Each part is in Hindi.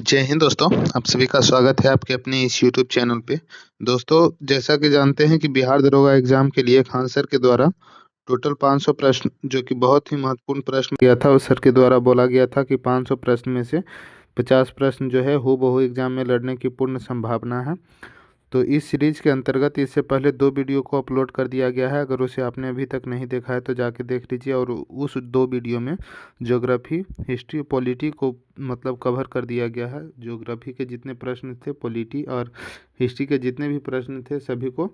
जय हिंद दोस्तों, आप सभी का स्वागत है आपके अपने इस यूट्यूब चैनल पे। दोस्तों, जैसा कि जानते हैं कि बिहार दरोगा एग्ज़ाम के लिए खान सर के द्वारा टोटल 500 प्रश्न जो कि बहुत ही महत्वपूर्ण प्रश्न किया था, उस सर के द्वारा बोला गया था कि 500 प्रश्न में से 50 प्रश्न जो है हूबहू एग्ज़ाम में लड़ने की पूर्ण संभावना है। तो इस सीरीज़ के अंतर्गत इससे पहले 2 वीडियो को अपलोड कर दिया गया है। अगर उसे आपने अभी तक नहीं देखा है तो जाके देख लीजिए। और उस 2 वीडियो में ज्योग्राफी, हिस्ट्री, पॉलिटी को मतलब कवर कर दिया गया है। ज्योग्राफी के जितने प्रश्न थे, पॉलिटी और हिस्ट्री के जितने भी प्रश्न थे, सभी को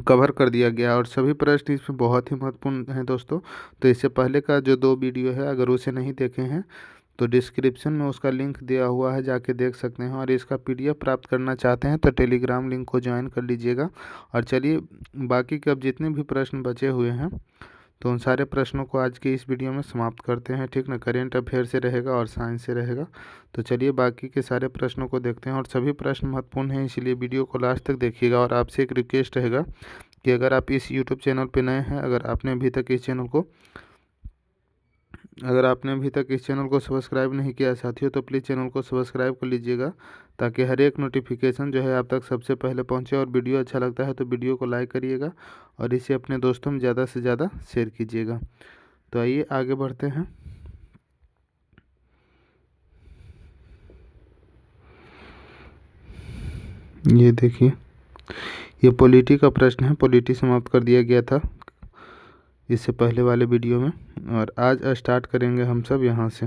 कवर कर दिया गया और सभी प्रश्न इसमें बहुत ही महत्वपूर्ण हैं दोस्तों। तो इससे पहले का जो 2 वीडियो है, अगर उसे नहीं देखे हैं तो डिस्क्रिप्शन में उसका लिंक दिया हुआ है, जाके देख सकते हैं। और इसका पीडीएफ प्राप्त करना चाहते हैं तो टेलीग्राम लिंक को ज्वाइन कर लीजिएगा। और चलिए, बाकी के अब जितने भी प्रश्न बचे हुए हैं तो उन सारे प्रश्नों को आज के इस वीडियो में समाप्त करते हैं, ठीक ना। करेंट अफेयर से रहेगा और साइंस से रहेगा। तो चलिए बाकी के सारे प्रश्नों को देखते हैं। और सभी प्रश्न महत्वपूर्ण हैं, इसलिए वीडियो को लास्ट तक देखिएगा। और आपसे एक रिक्वेस्ट रहेगा कि अगर आप इस यूट्यूब चैनल पर नए हैं, अगर आपने अभी तक इस चैनल को सब्सक्राइब नहीं किया साथियों, तो प्लीज़ चैनल को सब्सक्राइब कर लीजिएगा, ताकि हर एक नोटिफिकेशन जो है आप तक सबसे पहले पहुंचे। और वीडियो अच्छा लगता है तो वीडियो को लाइक करिएगा और इसे अपने दोस्तों में ज़्यादा से ज़्यादा शेयर कीजिएगा। तो आइए आगे बढ़ते हैं। ये देखिए, ये पॉलिटी का प्रश्न है। पॉलिटी समाप्त कर दिया गया था इससे पहले वाले वीडियो में। और आज स्टार्ट करेंगे हम सब यहाँ से।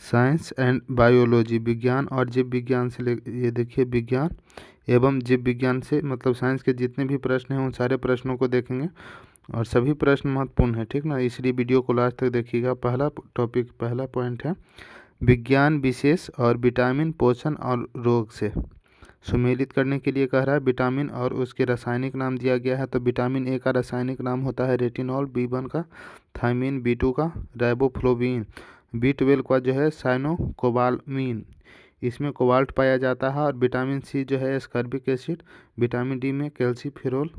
साइंस एंड बायोलॉजी, विज्ञान और जीव विज्ञान से ये देखिए, विज्ञान एवं जीव विज्ञान से मतलब साइंस के जितने भी प्रश्न हैं उन सारे प्रश्नों को देखेंगे। और सभी प्रश्न महत्वपूर्ण है, ठीक ना, इसलिए वीडियो को लास्ट तक देखिएगा। पहला पॉइंट है, विज्ञान विशेष और विटामिन पोषण और रोग से सुमेलित करने के लिए कह रहा है। विटामिन और उसके रासायनिक नाम दिया गया है। तो विटामिन ए का रासायनिक नाम होता है रेटिनॉल, बी1 का थायमीन, बी2 का राइबोफ्लोविन, बी12 का जो है साइनोकोबालामीन, इसमें कोबाल्ट पाया जाता है। और विटामिन सी जो है एस्कॉर्बिक एसिड, विटामिन डी में कैल्सीफेरोल,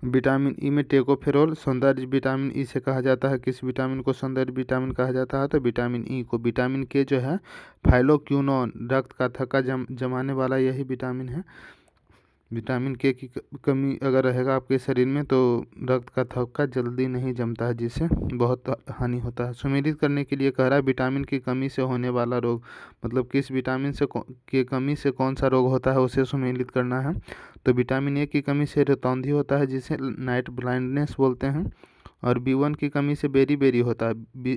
विटामिन ई में टेकोफेरोल। सौंदर्य विटामिन ई से कहा जाता है, किस विटामिन को सौंदर्य विटामिन कहा जाता है? तो विटामिन ई को। विटामिन के जो है फाइलोक्विनोन, रक्त का थक्का जमाने वाला यही विटामिन है। विटामिन के की कमी अगर रहेगा आपके शरीर में तो रक्त का थक्का जल्दी नहीं जमता है, जिससे बहुत हानि होता है। सुमेलित करने के लिए कह रहा है, विटामिन की कमी से होने वाला रोग, मतलब किस विटामिन से की कमी से कौन सा रोग होता है उसे सुमेलित करना है। तो विटामिन ए की कमी से रतौंधी होता है, जिसे नाइट ब्लाइंडनेस बोलते हैं। और बी1 की कमी से बेरी होता है।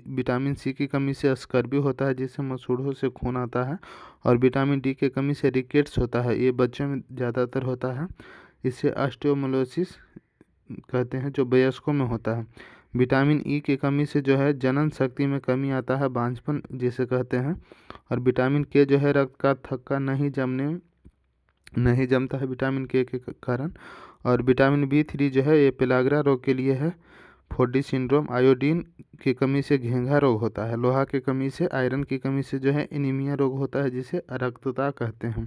विटामिन सी की कमी से स्कर्वी होता है, जिससे मसूड़ों से खून आता है। और विटामिन डी की कमी से रिकेट्स होता है, ये बच्चों में ज़्यादातर होता है। इसे ऑस्टियोमोलोसिस कहते हैं, जो वयस्कों में होता है। विटामिन ई की कमी से जो है जनन शक्ति में कमी आता है, बांझपन जिसे कहते हैं। और विटामिन के जो है रक्त का थक्का नहीं जमता है विटामिन के कारण। और विटामिन बी3 जो है ये पेलाग्रा रोग के लिए है, फोर्डी सिंड्रोम। आयोडीन की कमी से घेंघा रोग होता है। लोहा की कमी से, आयरन की कमी से जो है एनीमिया रोग होता है, जिसे अरक्तता कहते हैं।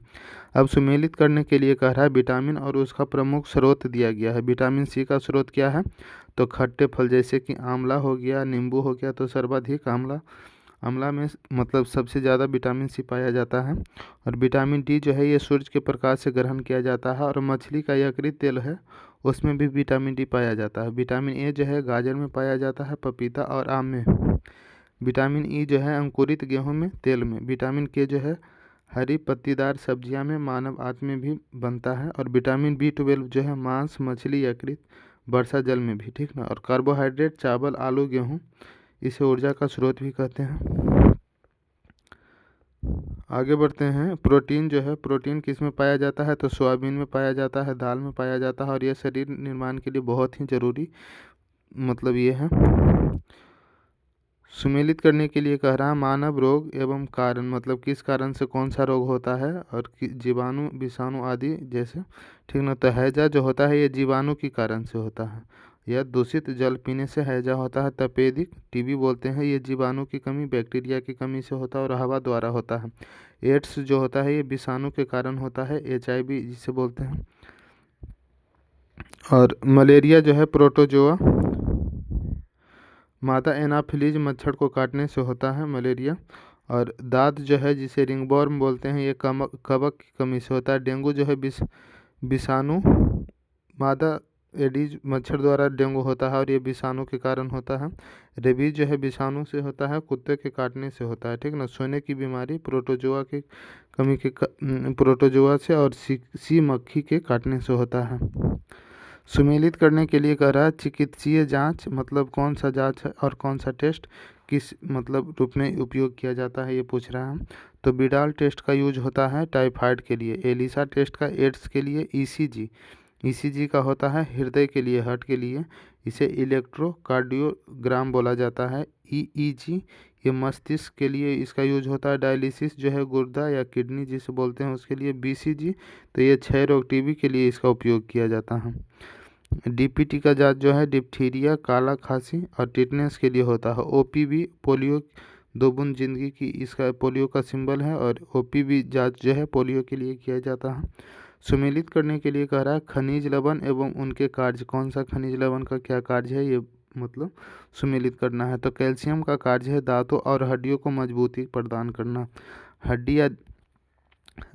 अब सुमेलित करने के लिए कह रहा है, विटामिन और उसका प्रमुख स्रोत दिया गया है। विटामिन सी का स्रोत क्या है? तो खट्टे फल जैसे कि आंवला हो गया, नींबू हो गया। तो सर्वाधिक आंवला में मतलब सबसे ज़्यादा विटामिन सी पाया जाता है। और विटामिन डी जो है ये सूरज के प्रकाश से ग्रहण किया जाता है। और मछली का यकृत तेल है, उसमें भी विटामिन डी पाया जाता है। विटामिन ए जो है गाजर में पाया जाता है, पपीता और आम में। विटामिन ई जो है अंकुरित गेहूं में, तेल में। विटामिन के जो है हरी पत्तीदार सब्जियां में, मानव आंत में भी बनता है। और विटामिन बी12 जो है मांस, मछली, यकृत, वर्षा जल में भी, ठीक ना। और कार्बोहाइड्रेट चावल, आलू, गेहूँ, इसे ऊर्जा का स्रोत भी कहते हैं। आगे बढ़ते हैं। प्रोटीन जो है, प्रोटीन किस में पाया जाता है? तो सोयाबीन में पाया जाता है, दाल में पाया जाता है। और यह शरीर निर्माण के लिए बहुत ही ज़रूरी मतलब ये है। सुमेलित करने के लिए कह रहा है, मानव रोग एवं कारण, मतलब किस कारण से कौन सा रोग होता है। और जीवाणु, विषाणु आदि जैसे, ठीक ना। तो हैजा जो होता है ये जीवाणु के कारण से होता है, या दूषित जल पीने से हैजा होता है। तपेदिक टीबी बोलते हैं, ये जीवाणु की कमी, बैक्टीरिया की कमी से होता है और हवा द्वारा होता है। एड्स जो होता है ये विषाणु के कारण होता है, HIV जिसे बोलते हैं। और मलेरिया जो है प्रोटोजोआ, मादा एनाफिलीज मच्छर को काटने से होता है मलेरिया। और दाँत जो है जिसे रिंगवर्म बोलते हैं, ये कवक की कमी से होता है। डेंगू जो है विषाणु मादा एडीज मच्छर द्वारा डेंगू होता है और ये विषाणु के कारण होता है। रेबीज जो है विषाणु से होता है, कुत्ते के काटने से होता है, ठीक ना। सोने की बीमारी प्रोटोजोआ के कमी के प्रोटोजोआ से और सी मक्खी के काटने से होता है। सुमेलित करने के लिए कह रहा है चिकित्सीय जांच, मतलब कौन सा जांच है और कौन सा टेस्ट किस मतलब रूप में उपयोग किया जाता है, ये पूछ रहा है। तो बिडाल टेस्ट का यूज होता है टाइफाइड के लिए, एलिसा टेस्ट का एड्स के लिए, ईसीजी का होता है हृदय के लिए, हार्ट के लिए, इसे इलेक्ट्रोकार्डियोग्राम बोला जाता है। ईईजी ये मस्तिष्क के लिए इसका यूज होता है। डायलिसिस जो है गुर्दा या किडनी जिसे बोलते हैं उसके लिए। बीसीजी तो ये क्षय रोग टीबी के लिए इसका उपयोग किया जाता है। डीपीटी का जांच जो है डिप्थीरिया, काला खांसी और टिटनेस के लिए होता है। ओपीवी पोलियो 2 बूंद जिंदगी की, इसका पोलियो का सिंबल है और ओपीवी जांच जो है पोलियो के लिए किया जाता है। सुमेलित करने के लिए कह रहा है खनिज लवण एवं उनके कार्य, कौन सा खनिज लवण का क्या कार्य है, ये मतलब सुमेलित करना है। तो कैल्शियम का कार्य है दांतों और हड्डियों को मजबूती प्रदान करना। हड्डी या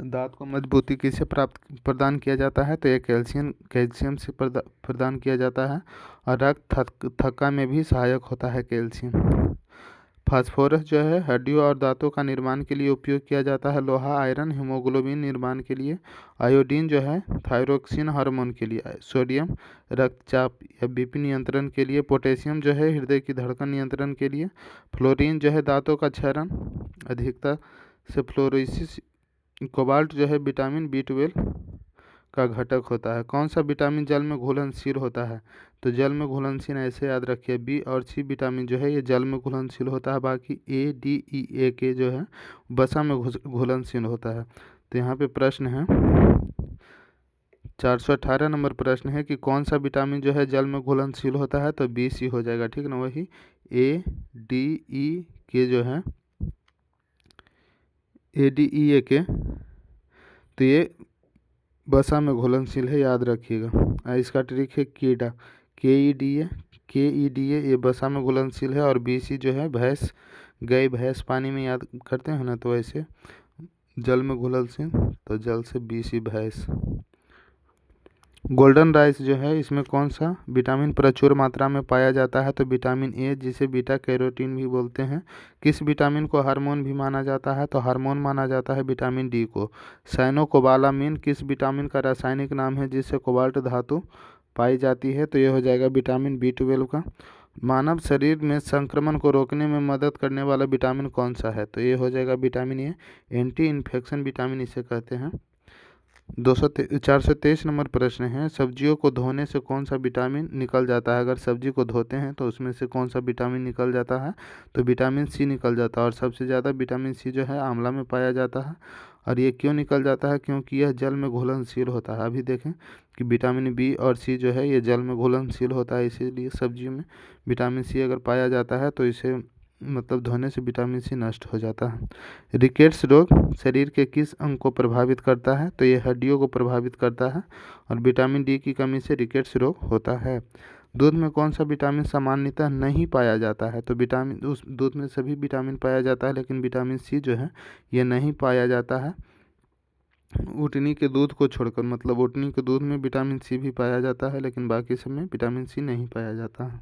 दांत को मजबूती किससे प्रदान किया जाता है, तो ये कैल्शियम से प्रदान किया जाता है। और रक्त थक्का में भी सहायक होता है कैल्शियम। फास्फोरस जो है हड्डियों और दांतों का निर्माण के लिए उपयोग किया जाता है। लोहा आयरन हीमोग्लोबिन निर्माण के लिए। आयोडीन जो है थायरोक्सिन हार्मोन के लिए। सोडियम रक्तचाप या बीपी नियंत्रण के लिए। पोटेशियम जो है हृदय की धड़कन नियंत्रण के लिए। फ्लोरीन जो है दांतों का क्षरण अधिकता से फ्लोरोसिस। कोबाल्ट जो है विटामिन B12 का घटक होता है। कौन सा विटामिन जल में घुलनशील होता है, तो जल में घुलनशील ऐसे याद रखिए बी और सी विटामिन जो है ये जल में घुलनशील होता है। बाकी A, D, E, A के जो है वसा में घुलनशील होता है। तो यहाँ पे प्रश्न है 418 नंबर प्रश्न है कि कौन सा विटामिन जो है जल में घुलनशील होता है, तो B, C हो जाएगा, ठीक ना। वही A, D, E के जो है ADEA तो ये वसा में घुलनशील है, याद रखिएगा। इसका ट्रिक है कीड़ा, KEDA ये वसा में घुलनशील है। और BC जो है भैंस पानी में याद करते हैं ना, तो वैसे जल में घुलनशील, तो जल से BC भैंस। गोल्डन राइस जो है इसमें कौन सा विटामिन प्रचुर मात्रा में पाया जाता है, तो विटामिन ए जिसे बीटा कैरोटीन भी बोलते हैं। किस विटामिन को हार्मोन भी माना जाता है, तो हार्मोन माना जाता है विटामिन डी को। साइनोकोबालामिन किस विटामिन का रासायनिक नाम है जिससे कोबाल्ट धातु पाई जाती है, तो ये हो जाएगा विटामिन B12 का। मानव शरीर में संक्रमण को रोकने में मदद करने वाला विटामिन कौन सा है, तो ये हो जाएगा vitamin A, anti infection vitamin इसे कहते हैं। 423 नंबर प्रश्न है सब्जियों को धोने से कौन सा विटामिन निकल जाता है। अगर सब्जी को धोते हैं तो उसमें से कौन सा विटामिन निकल जाता है, तो विटामिन सी निकल जाता है। और सबसे ज़्यादा विटामिन सी जो है आंवला में पाया जाता है। और ये क्यों निकल जाता है, क्योंकि यह जल में घुलनशील होता है। अभी देखें कि विटामिन बी और सी जो है ये जल में घुलनशील होता है, इसीलिए सब्जियों में विटामिन सी अगर पाया जाता है तो इसे मतलब धोने से विटामिन सी नष्ट हो जाता है। रिकेट्स रोग शरीर के किस अंग को प्रभावित करता है, तो ये हड्डियों को प्रभावित करता है। और विटामिन डी की कमी से रिकेट्स रोग होता है। दूध में कौन सा विटामिन सामान्यतः नहीं पाया जाता है, तो उस दूध में सभी विटामिन पाया जाता है लेकिन विटामिन सी जो है ये नहीं पाया जाता है। ऊँटनी के दूध को छोड़कर, मतलब ऊँटनी के दूध में विटामिन सी भी पाया जाता है लेकिन बाकी सब में विटामिन सी नहीं पाया जाता है।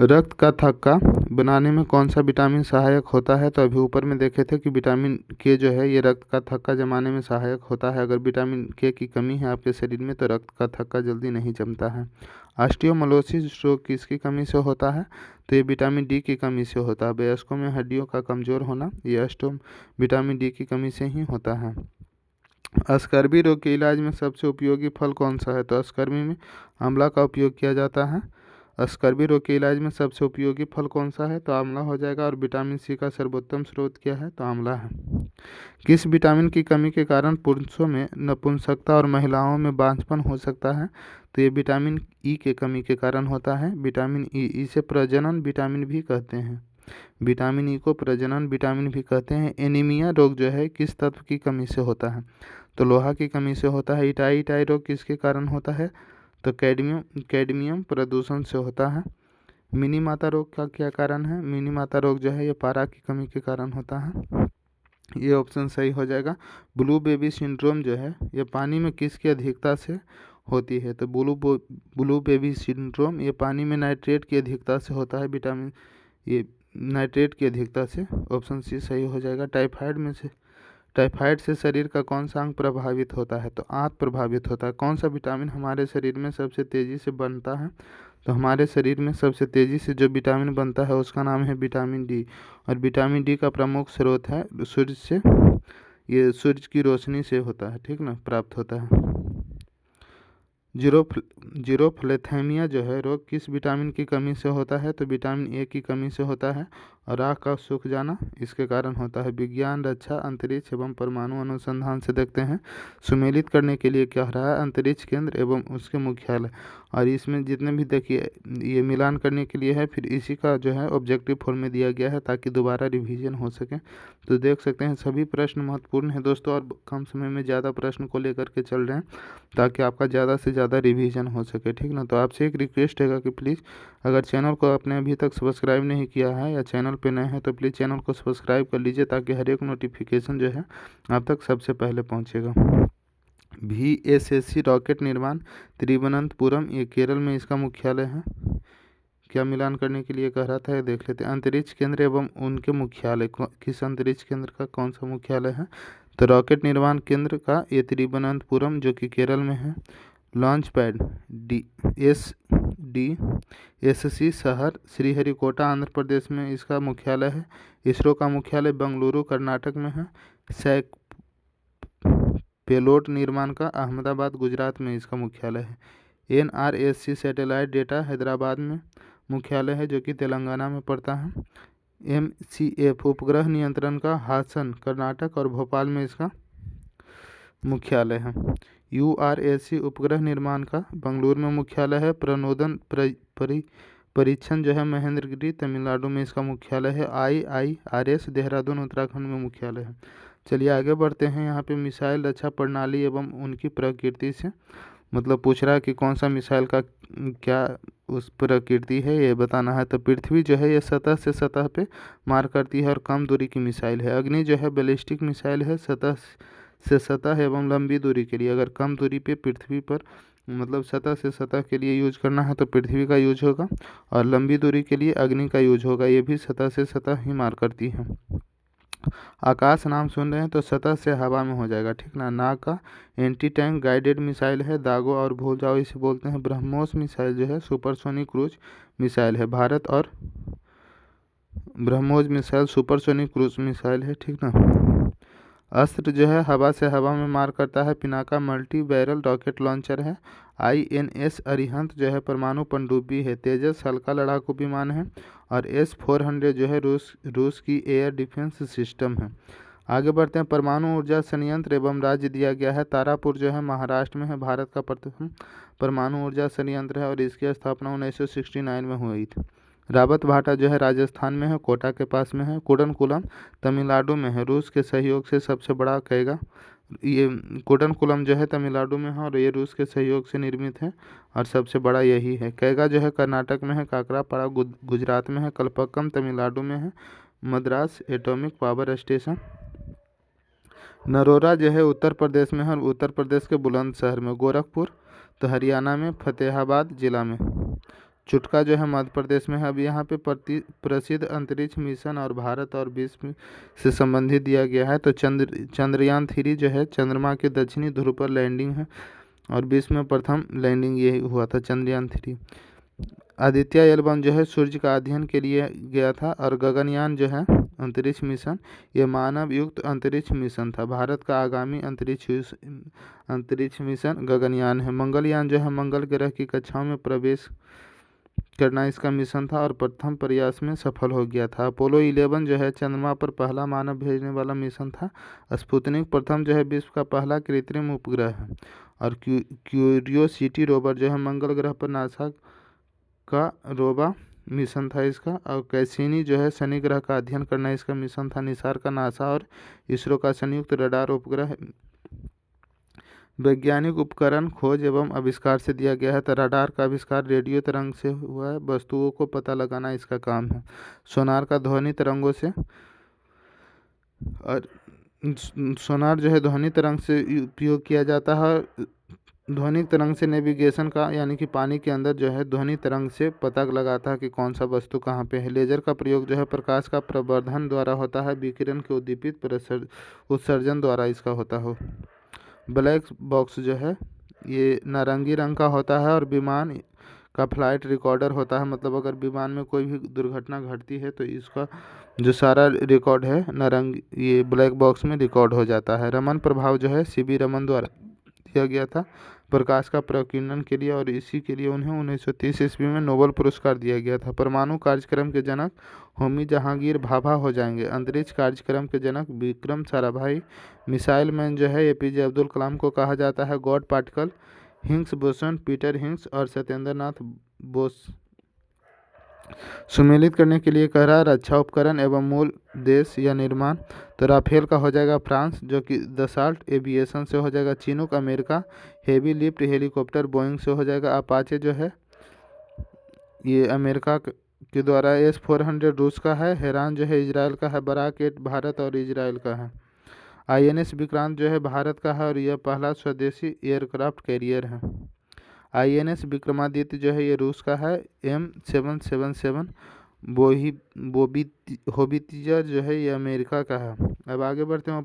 रक्त का थक्का बनाने में कौन सा विटामिन सहायक होता है, तो अभी ऊपर में देखे थे कि विटामिन के जो है ये रक्त का थक्का जमाने में सहायक होता है। अगर विटामिन के की कमी है आपके शरीर में तो रक्त का थक्का जल्दी नहीं जमता है। ऑस्टियोमोलोसिस रोग किसकी कमी से होता है, तो ये विटामिन डी की कमी से होता है। वयस्कों में हड्डियों का कमज़ोर होना ये विटामिन डी की कमी से ही होता है। स्कर्वी रोग के इलाज में सबसे उपयोगी फल कौन सा है, तो स्कर्वी में आंवला का उपयोग किया जाता है। स्कर्वी रोग के इलाज में सबसे उपयोगी फल कौन सा है, तो आंवला हो जाएगा। और विटामिन सी का सर्वोत्तम स्रोत क्या है, तो आंवला है। किस विटामिन की कमी के कारण पुरुषों में नपुंसकता और महिलाओं में बांझपन हो सकता है, तो ये विटामिन ई के कमी के कारण होता है। विटामिन ई, इसे प्रजनन विटामिन भी कहते हैं। विटामिन ई को प्रजनन विटामिन भी कहते हैं। एनीमिया रोग जो है किस तत्व की कमी से होता है, तो लोहा की कमी से होता है। इटाई रोग किसके कारण होता है, तो कैडमियम प्रदूषण से होता है। मिनी माता रोग का क्या कारण है? मिनी माता रोग जो है ये पारा की कमी के कारण होता है, ये ऑप्शन सही हो जाएगा। ब्लू बेबी सिंड्रोम जो है ये पानी में किसकी अधिकता से होती है? तो ब्लू बेबी सिंड्रोम ये पानी में नाइट्रेट की अधिकता से होता है, विटामिन ये नाइट्रेट की अधिकता से, ऑप्शन सी सही हो जाएगा। टाइफाइड से शरीर का कौन सा अंग प्रभावित होता है? तो आंत प्रभावित होता है। कौन सा विटामिन हमारे शरीर में सबसे तेज़ी से बनता है? तो हमारे शरीर में सबसे तेज़ी से जो विटामिन बनता है उसका नाम है विटामिन डी, और विटामिन डी का प्रमुख स्रोत है सूर्य से, ये सूर्य की रोशनी से होता है, ठीक ना, प्राप्त होता है। जीरोफ्लेथेमिया जो है रोग किस विटामिन की कमी से होता है? तो विटामिन ए की कमी से होता है, और आँख का सूख जाना इसके कारण होता है। विज्ञान, रक्षा, अंतरिक्ष एवं परमाणु अनुसंधान से देखते हैं सुमेलित करने के लिए क्या हो रहा है? अंतरिक्ष केंद्र एवं उसके मुख्यालय, और इसमें जितने भी देखिए ये मिलान करने के लिए है, फिर इसी का जो है ऑब्जेक्टिव फॉर्म में दिया गया है ताकि दोबारा रिवीजन हो सके। तो देख सकते हैं सभी प्रश्न महत्वपूर्ण हैं दोस्तों, और कम समय में ज़्यादा प्रश्न को लेकर के चल रहे हैं ताकि आपका ज़्यादा से ज़्यादा रिवीजन हो सके, ठीक ना। तो आपसे एक रिक्वेस्ट है कि प्लीज़ अगर चैनल को आपने अभी तक सब्सक्राइब नहीं किया है या चैनल पे नए हैं तो प्लीज़ चैनल को सब्सक्राइब कर लीजिए ताकि हर एक नोटिफिकेशन जो है आप तक सबसे पहले पहुंचेगा। VSSC रॉकेट निर्माण तिरुवनंतपुरम, ये केरल में इसका मुख्यालय है। क्या मिलान करने के लिए कह रहा था ये देख लेते हैं। अंतरिक्ष केंद्र एवं उनके मुख्यालय, किस अंतरिक्ष केंद्र का कौन सा मुख्यालय है? तो रॉकेट निर्माण केंद्र का ये तिरुवनंतपुरम जो कि केरल में है। लॉन्च पैड DSC शहर श्रीहरिकोटा आंध्र प्रदेश में इसका मुख्यालय है। इसरो का मुख्यालय बेंगलुरु कर्नाटक में है। पेलोड निर्माण का अहमदाबाद गुजरात में इसका मुख्यालय है। NRSC सैटेलाइट डेटा हैदराबाद में मुख्यालय है जो कि तेलंगाना में पड़ता है। MCF उपग्रह नियंत्रण का हासन कर्नाटक और भोपाल में इसका मुख्यालय है। URAC उपग्रह निर्माण का बेंगलुरु में मुख्यालय है। प्रणोदन परीक्षण जो है महेंद्रगिरी तमिलनाडु में इसका मुख्यालय है। IIRS देहरादून उत्तराखंड में मुख्यालय है। चलिए आगे बढ़ते हैं। यहाँ पे मिसाइल रक्षा प्रणाली एवं उनकी प्रकृति से मतलब पूछ रहा है कि कौन सा मिसाइल का क्या उस प्रकृति है ये बताना है। तो पृथ्वी जो है ये सतह से सतह पे मार करती है और कम दूरी की मिसाइल है। अग्नि जो है बैलिस्टिक मिसाइल है, सतह से सतह एवं लंबी दूरी के लिए। अगर कम दूरी पे पृथ्वी पर मतलब सतह से सतह के लिए यूज करना है तो पृथ्वी का यूज होगा, और लंबी दूरी के लिए अग्नि का यूज होगा, ये भी सतह से सतह ही मार करती है। आकाश नाम सुन रहे हैं तो सतह से हवा में हो जाएगा, ठीक ना। ना का एंटी टैंक गाइडेड मिसाइल है। दागो और भूल जाओ इसे बोलते हैं। ब्रह्मोस मिसाइल जो है सुपरसोनिक क्रूज मिसाइल है। भारत और BrahMos missile supersonic cruise missile है, ठीक ना। अस्त्र जो है हवा से हवा में मार करता है। Pinaka multi barrel rocket launcher है। INS अरिहंत जो है परमाणु पनडुब्बी है। तेजस हल्का लड़ाकू विमान है, और S-400 जो है रूस की एयर डिफेंस सिस्टम है। आगे बढ़ते हैं। परमाणु ऊर्जा संयंत्र एवं राज्य दिया गया है। तारापुर जो है महाराष्ट्र में है, भारत का प्रथम परमाणु ऊर्जा संयंत्र है, और इसकी स्थापना 1969 में हुई थी। रावत भाटा जो है राजस्थान में है, कोटा के पास में है। कुडनकुलम तमिलनाडु में है। रूस के सहयोग से सबसे बड़ा कैगा, ये कुडनकुलम जो है तमिलनाडु में है और ये रूस के सहयोग से निर्मित है, और सबसे बड़ा यही है। कैगा जो है कर्नाटक में है। काकरापाड़ा गुजरात में है। कलपक्कम तमिलनाडु में है। Madras atomic power station. Narora जो है उत्तर प्रदेश में है, और उत्तर प्रदेश के बुलंदशहर में। गोरखपुर तो हरियाणा में, फतेहाबाद जिला में। चुटका जो है मध्य प्रदेश में है। अब यहाँ पे प्रसिद्ध अंतरिक्ष मिशन और भारत और विश्व से संबंधित दिया गया है। तो चंद्रयान 3 जो है चंद्रमा के दक्षिणी ध्रुव पर लैंडिंग है, और विश्व में प्रथम लैंडिंग ये हुआ था चंद्रयान 3। आदित्य L1 जो है सूर्य का अध्ययन के लिए गया था, और गगनयान जो है अंतरिक्ष मिशन ये मानव युक्त अंतरिक्ष मिशन था। भारत का आगामी अंतरिक्ष मिशन गगनयान है। मंगलयान जो है मंगल ग्रह की कक्षाओं में प्रवेश करना इसका मिशन था, और प्रथम प्रयास में सफल हो गया था। अपोलो 11 जो है चंद्रमा पर पहला मानव भेजने वाला मिशन था। स्पुतनिक प्रथम जो है विश्व का पहला कृत्रिम उपग्रह है, और क्यूरियोसिटी रोवर जो है मंगल ग्रह पर नासा का रोबा मिशन था इसका। और कैसिनी जो है शनि ग्रह का अध्ययन करना इसका मिशन था। निसार का नासा और इसरो का संयुक्त रडार उपग्रह वैज्ञानिक उपकरण खोज एवं आविष्कार से दिया गया है। तो रडार का आविष्कार रेडियो तरंग से हुआ है, वस्तुओं को पता लगाना इसका काम है। सोनार का ध्वनि तरंगों से, और सोनार जो है ध्वनि तरंग से उपयोग किया जाता है। ध्वनिक तरंग से नेविगेशन का, यानी कि पानी के अंदर जो है ध्वनि तरंग से पता लगाता है कि कौन सा वस्तु कहाँ पे है। लेजर का प्रयोग जो है प्रकाश का प्रवर्धन द्वारा होता है, विकिरण के उद्दीपित उत्सर्जन द्वारा इसका होता हो। ब्लैक बॉक्स जो है ये नारंगी रंग का होता है और विमान का फ्लाइट रिकॉर्डर होता है। मतलब अगर विमान में कोई भी दुर्घटना घटती है तो इसका जो सारा रिकॉर्ड है नारंगी, ये ब्लैक बॉक्स में रिकॉर्ड हो जाता है। रमन प्रभाव जो है सीवी रमन द्वारा दिया गया था प्रकाश का प्रकीर्णन के लिए, और इसी के लिए उन्हें 1930 ईस्वी में नोबेल पुरस्कार दिया गया था। परमाणु कार्यक्रम के जनक होमी जहांगीर भाभा हो जाएंगे। अंतरिक्ष कार्यक्रम के जनक विक्रम साराभाई। मिसाइल मैन जो है एपीजे अब्दुल कलाम को कहा जाता है। God particle Higgs boson Peter Higgs और सत्येंद्र नाथ बोस। सुमेलित करने के लिए कह रहा है रक्षा उपकरण एवं मूल देश या निर्माण। तो राफेल का हो जाएगा फ्रांस, जो कि दसाल्ट एविएशन से हो जाएगा। Chinook America. Heavy lift helicopter Boeing से हो जाएगा। अपाचे जो है ये अमेरिका के द्वारा। S-400 रूस का है। हेरान जो है इजराइल का है। बराक 8 भारत और इजराइल का है। INS विक्रांत जो है भारत का है और यह पहला स्वदेशी एयरक्राफ्ट कैरियर है। INS विक्रमादित्य जो है ये रूस का है। M777 होबितिजा जो है ये अमेरिका का है। अब आगे बढ़ते हैं।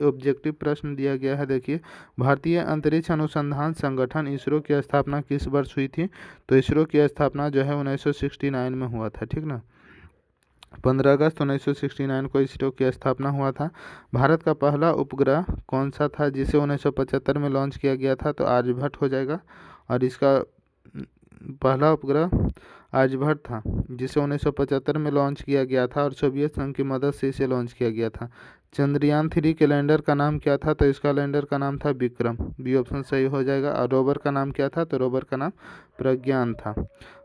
ऑब्जेक्टिव प्रश्न दिया गया है, देखिए। भारतीय अंतरिक्ष अनुसंधान संगठन इसरो की स्थापना किस वर्ष हुई थी? तो इसरो की स्थापना जो है 1969 में हुआ था, ठीक ना। 15 अगस्त 1969 को इसरो की स्थापना हुआ था। भारत का पहला उपग्रह कौन सा था जिसे 1975 में लॉन्च किया गया था? तो आर्यभट्ट हो जाएगा। और इसका पहला उपग्रह आर्यभट्ट था जिसे 1975 में लॉन्च किया गया था और सोवियत संघ की मदद से इसे लॉन्च किया गया था। चंद्रयान 3 के लैंडर का नाम क्या था? तो इसका लैंडर का नाम था विक्रम। बी ऑप्शन सही हो जाएगा। और रोवर का नाम क्या था? तो रोवर का नाम प्रज्ञान था।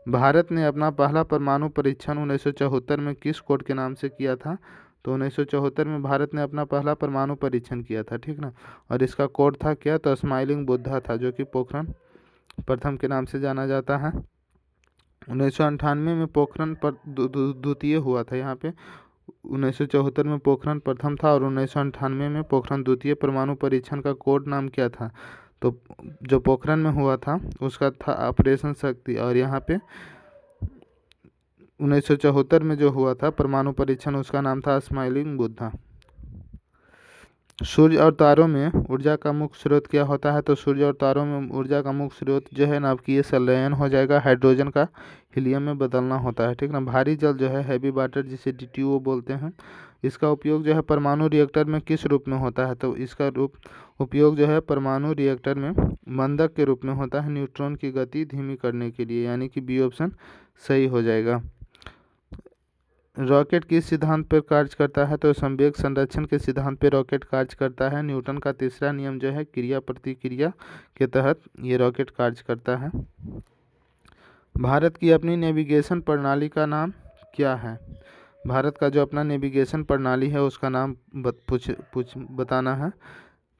भारत ने अपना पहला परमाणु परीक्षण 1974 में किस कोड के नाम से किया था? तो 1974 में भारत ने अपना पहला परमाणु परीक्षण किया था, ठीक ना। और इसका कोड था क्या? तो स्माइलिंग बुद्धा था, जो कि पोखरण प्रथम के नाम से जाना जाता है। 1998 में पोखरण पर द्वितीय हुआ था। यहाँ पे 1974 में पोखरण प्रथम था और 1998 में पोखरण द्वितीय। परमाणु परीक्षण का कोड नाम क्या था? तो जो पोखरण में हुआ था उसका था ऑपरेशन शक्ति, और यहाँ पे 1974 में जो हुआ था परमाणु परीक्षण उसका नाम था स्माइलिंग बुद्धा। सूर्य और तारों में ऊर्जा का मुख्य स्रोत क्या होता है? तो सूर्य और तारों में ऊर्जा का मुख्य स्रोत जो है नाभिकीय संलयन हो जाएगा। हाइड्रोजन का हीलियम में बदलना होता है, ठीक ना। भारी जल जो है हैवी वाटर, जिसे DTO बोलते हैं, इसका उपयोग जो है परमाणु रिएक्टर में किस रूप में होता है? तो इसका उपयोग जो है परमाणु रिएक्टर में मंदक के रूप में होता है, न्यूट्रॉन की गति धीमी करने के लिए, यानी कि बी ऑप्शन सही हो जाएगा। रॉकेट किस सिद्धांत पर कार्य करता है? तो संवेग संरक्षण के सिद्धांत पर रॉकेट कार्य करता है। न्यूटन का तीसरा नियम जो है क्रिया प्रतिक्रिया के तहत ये रॉकेट कार्य करता है। भारत की अपनी नेविगेशन प्रणाली का नाम क्या है? भारत का जो अपना नेविगेशन प्रणाली है उसका नाम बताना है।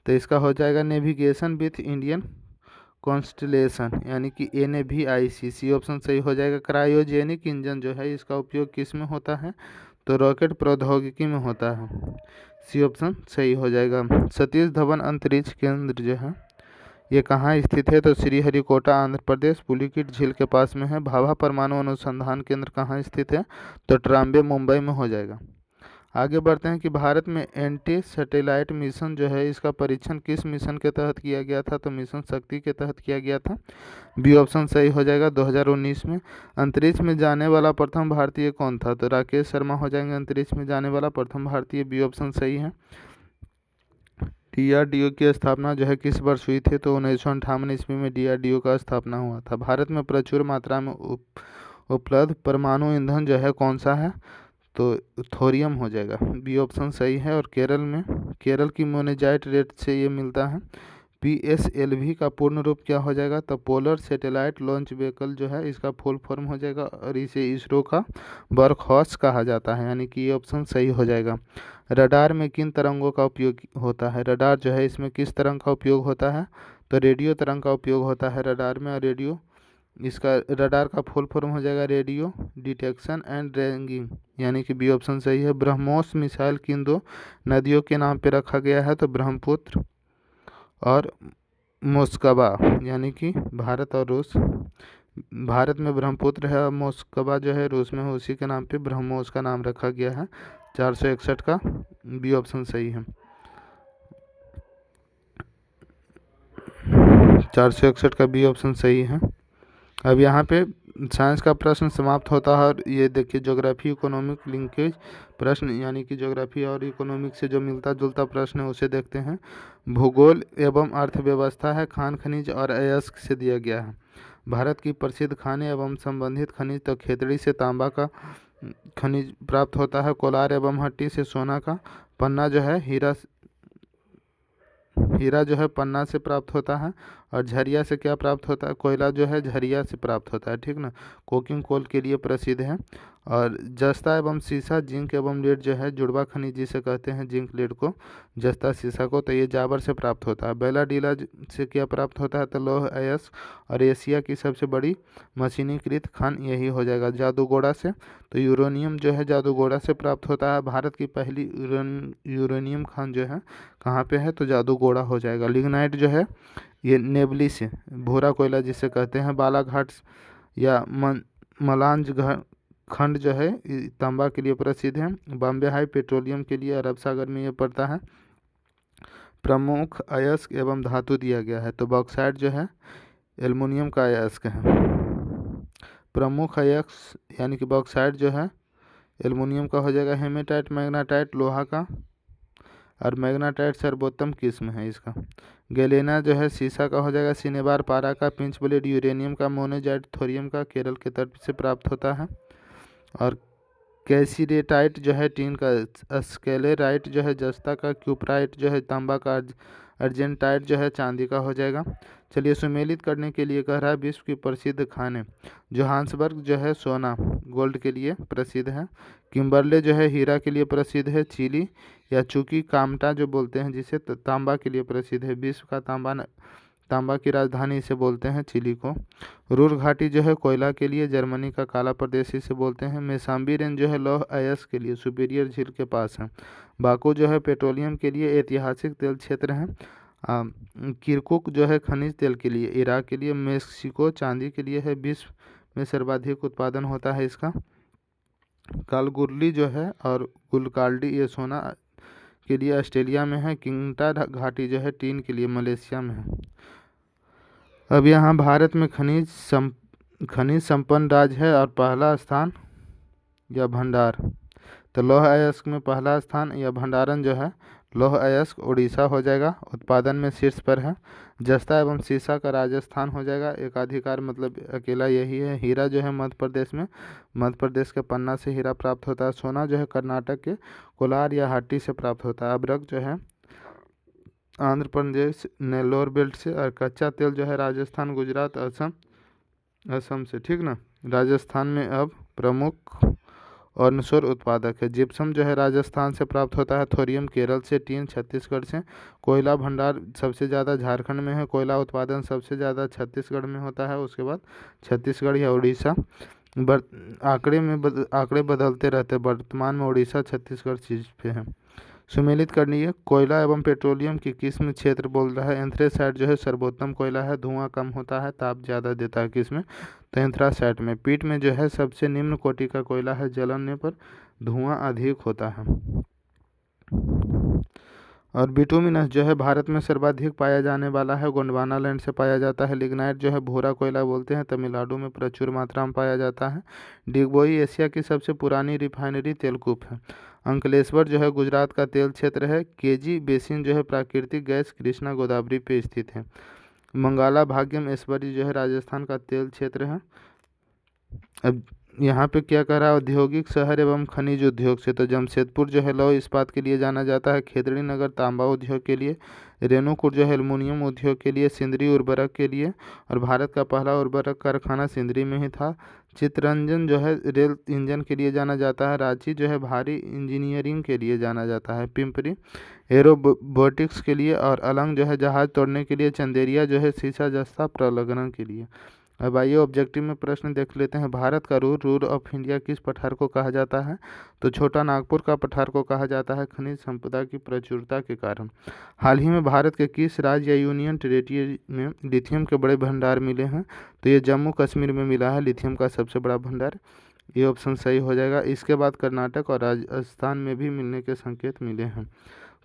तो इसका हो जाएगा नेविगेशन विथ इंडियन कॉन्स्टलेशन, यानी कि NAVIC। सी ऑप्शन सही हो जाएगा। क्रायोजेनिक इंजन जो है इसका उपयोग किस में होता है? तो रॉकेट प्रौद्योगिकी में होता है। सी ऑप्शन सही हो जाएगा। सतीश धवन अंतरिक्ष केंद्र जो है ये कहाँ स्थित है? तो श्रीहरिकोटा आंध्र प्रदेश पुलिकिट झील के पास में है। भाभा परमाणु अनुसंधान केंद्र कहाँ स्थित है? तो ट्राम्बे मुंबई में हो जाएगा। आगे बढ़ते हैं कि भारत में एंटी सैटेलाइट मिशन जो है इसका परीक्षण किस मिशन के तहत किया गया था? तो मिशन शक्ति के तहत किया गया था। बी ऑप्शन सही हो जाएगा। 2019 में। अंतरिक्ष में जाने वाला प्रथम भारतीय कौन था? तो राकेश शर्मा हो जाएंगे अंतरिक्ष में जाने वाला प्रथम भारतीय। बी ऑप्शन सही है। DRDO की स्थापना जो है किस वर्ष हुई थी? तो 1958 ईस्वी में DRDO का स्थापना हुआ था। भारत में प्रचुर मात्रा में उपलब्ध परमाणु ईंधन जो है कौन सा है? तो थोरियम हो जाएगा। बी ऑप्शन सही है। और केरल की मोनेजाइट रेट से ये मिलता है। PSLV का पूर्ण रूप क्या हो जाएगा? तो पोलर सैटेलाइट लॉन्च व्हीकल जो है इसका फुल फॉर्म हो जाएगा, और इसे इसरो का वर्कहॉर्स कहा जाता है, यानी कि ये ऑप्शन सही हो जाएगा। रडार में किन तरंगों का उपयोग होता है? रडार जो है इसमें किस तरंग का उपयोग होता है? तो रेडियो तरंग का उपयोग होता है रडार में। और रेडियो, इसका रडार का फुल फॉर्म हो जाएगा रेडियो डिटेक्शन एंड रेंजिंग, यानी कि बी ऑप्शन सही है। ब्रह्मोस मिसाइल किन दो नदियों के नाम पे रखा गया है? तो ब्रह्मपुत्र और मोस्कवा, यानी कि भारत और रूस। भारत में ब्रह्मपुत्र है और मोस्कवा जो है रूस में है, उसी के नाम पे ब्रह्मोस का नाम रखा गया है। 461 का बी ऑप्शन सही है। 461 का बी ऑप्शन सही है। अब यहाँ पे साइंस का प्रश्न समाप्त होता है। और ये देखिए ज्योग्राफी इकोनॉमिक लिंकेज प्रश्न, यानी कि ज्योग्राफी और इकोनॉमिक से जो मिलता जुलता प्रश्न है उसे देखते हैं। भूगोल एवं अर्थव्यवस्था है, खान खनिज और अयस्क से दिया गया है। भारत की प्रसिद्ध खाने एवं संबंधित खनिज, तो खेतड़ी से तांबा का खनिज प्राप्त होता है, कोलार एवं हट्टी से सोना का, पन्ना जो है हीरा जो है पन्ना से प्राप्त होता है। और झरिया से क्या प्राप्त होता है? कोयला जो है झरिया से प्राप्त होता है, ठीक ना। कोकिंग कोल के लिए प्रसिद्ध है। और जस्ता एवं सीसा, जिंक एवं लेड जो है जुड़वा खनिज जिसे कहते हैं, जिंक लेड को, जस्ता सीसा को, तो ये जाबर से प्राप्त होता है। बेलाडीला से क्या प्राप्त होता है? तो लौह अयस्क। और एशिया की सबसे बड़ी मशीनीकृत खान यही हो जाएगा जादूगोड़ा से। तो यूरेनियम जो है जादूगोड़ा से प्राप्त होता है। भारत की पहली यूरेनियम खान जो है कहाँ पे है? तो जादूगोड़ा हो जाएगा। लिग्नाइट जो है ये नेबली से, भूरा कोयला जिसे कहते हैं, बालाघाट या मलांज खंड जो है तांबा के लिए प्रसिद्ध है। बॉम्बे हाई पेट्रोलियम के लिए अरब सागर में ये पड़ता है। प्रमुख अयस्क एवं धातु दिया गया है, तो बॉक्साइट जो है एल्युमिनियम का अयस्क है। प्रमुख अयस्क यानी कि बॉक्साइट जो है एल्युमिनियम का हो जाएगा। हेमेटाइट मैग्नाटाइट लोहा का, और मैग्नाटाइट सर्वोत्तम किस्म है इसका। गैलेना जो है सीसा का हो जाएगा। सिनेबार पारा का, पिंच ब्लेड यूरेनियम का, मोनोजाइट थोरियम का केरल के तट से प्राप्त होता है। और कैसीरेटाइट जो है टीन का, स्केलेराइट जो है जस्ता का, क्यूपराइट जो है तांबा का, अर्जेंटाइट जो है चांदी का हो जाएगा। चलिए सुमेलित करने के लिए कह रहा है विश्व की प्रसिद्ध खाने। जोहान्सबर्ग जो है सोना गोल्ड के लिए प्रसिद्ध है। किम्बरले जो है हीरा के लिए प्रसिद्ध है। चिली या चूकी कामटा जो बोलते हैं जिसे, तांबा के लिए प्रसिद्ध है। विश्व का तांबा की राजधानी इसे बोलते हैं चिली को। रूर घाटी जो है कोयला के लिए, जर्मनी का काला प्रदेश इसे बोलते हैं। मेसाम्बी रेंज जो है लौह अयस्क के लिए, सुपीरियर झील के पास है। बाकू जो है पेट्रोलियम के लिए ऐतिहासिक तेल क्षेत्र है। किरकुक जो है खनिज तेल के लिए, इराक के लिए। मेक्सिको चांदी के लिए है, विश्व में सर्वाधिक उत्पादन होता है इसका। कालगुरली जो है और गुलकाल्डी ये सोना के लिए ऑस्ट्रेलिया में है। किंगटा घाटी जो है टीन के लिए मलेशिया में है। अब यहाँ भारत में खनिज संपन्न राज्य है और पहला स्थान या भंडार, तो लौह अयस्क में पहला स्थान या भंडारण जो है लौह अयस्क उड़ीसा हो जाएगा, उत्पादन में शीर्ष पर है। जस्ता एवं सीसा का राजस्थान हो जाएगा, एकाधिकार मतलब अकेला यही है। हीरा जो है मध्य प्रदेश में, मध्य प्रदेश के पन्ना से हीरा प्राप्त होता है। सोना जो है कर्नाटक के कोलार या हाटी से प्राप्त होता है। अबरक जो है आंध्र प्रदेश नेल्लोर बेल्ट से। और कच्चा तेल जो है राजस्थान, गुजरात, असम से, ठीक ना। राजस्थान में अब प्रमुख ऑनशोर उत्पादक है। जिप्सम जो है राजस्थान से प्राप्त होता है। थोरियम केरल से। टीन छत्तीसगढ़ से। कोयला भंडार सबसे ज़्यादा झारखंड में है। कोयला उत्पादन सबसे ज़्यादा छत्तीसगढ़ में होता है, उसके बाद छत्तीसगढ़ या उड़ीसा। आंकड़े बदलते रहते, वर्तमान में उड़ीसा छत्तीसगढ़ चीज पे है। सुमेलित करनी है। कोयला एवं पेट्रोलियम की किस्म क्षेत्र बोल रहा है। एंथ्रेसाइट जो है सर्वोत्तम कोयला है, धुआं कम होता है, ताप ज़्यादा देता है किसमें? तो एंथ्रासाइट में। पीट में जो है सबसे निम्न कोटि का कोयला है, जलने पर धुआं अधिक होता है। और बिटुमिनस जो है भारत में सर्वाधिक पाया जाने वाला है, गोंडवाना लैंड से पाया जाता है। लिग्नाइट जो है भूरा कोयला बोलते हैं, तमिलनाडु में प्रचुर मात्रा में पाया जाता है। डिगबोई एशिया की सबसे पुरानी रिफाइनरी तेलकूप है। अंकलेश्वर जो है गुजरात का तेल क्षेत्र है। केजी बेसिन जो है प्राकृतिक गैस कृष्णा गोदावरी पे स्थित है। मंगाला भाग्यम ऐश्वर्य जो है राजस्थान का तेल क्षेत्र है। अब यहाँ पे क्या कह रहा है, औद्योगिक शहर एवं खनिज उद्योग से, तो जमशेदपुर जो है लौह इस्पात के लिए जाना जाता है, खेतड़ी नगर तांबा उद्योग के लिए, रेणुकूट जो है एल्युमिनियम उद्योग के लिए, सिंदरी उर्वरक के लिए, और भारत का पहला उर्वरक कारखाना सिंदरी में ही था। चित्तरंजन जो है रेल इंजन के लिए जाना जाता है, रांची जो है भारी इंजीनियरिंग के लिए जाना जाता है, पिंपरी एरोबोटिक्स के लिए, और अलंग जो है जहाज तोड़ने के लिए, चंदेरिया जो है शीशा जस्ता प्रलग्न के लिए। अब आइए ऑब्जेक्टिव में प्रश्न देख लेते हैं। भारत का रूर ऑफ इंडिया किस पठार को कहा जाता है, तो छोटा नागपुर का पठार को कहा जाता है, खनिज संपदा की प्रचुरता के कारण। हाल ही में भारत के किस राज्य या यूनियन टेरिटरी में लिथियम के बड़े भंडार मिले हैं, तो ये जम्मू कश्मीर में मिला है लिथियम का सबसे बड़ा भंडार। ये ऑप्शन सही हो जाएगा। इसके बाद कर्नाटक और राजस्थान में भी मिलने के संकेत मिले हैं।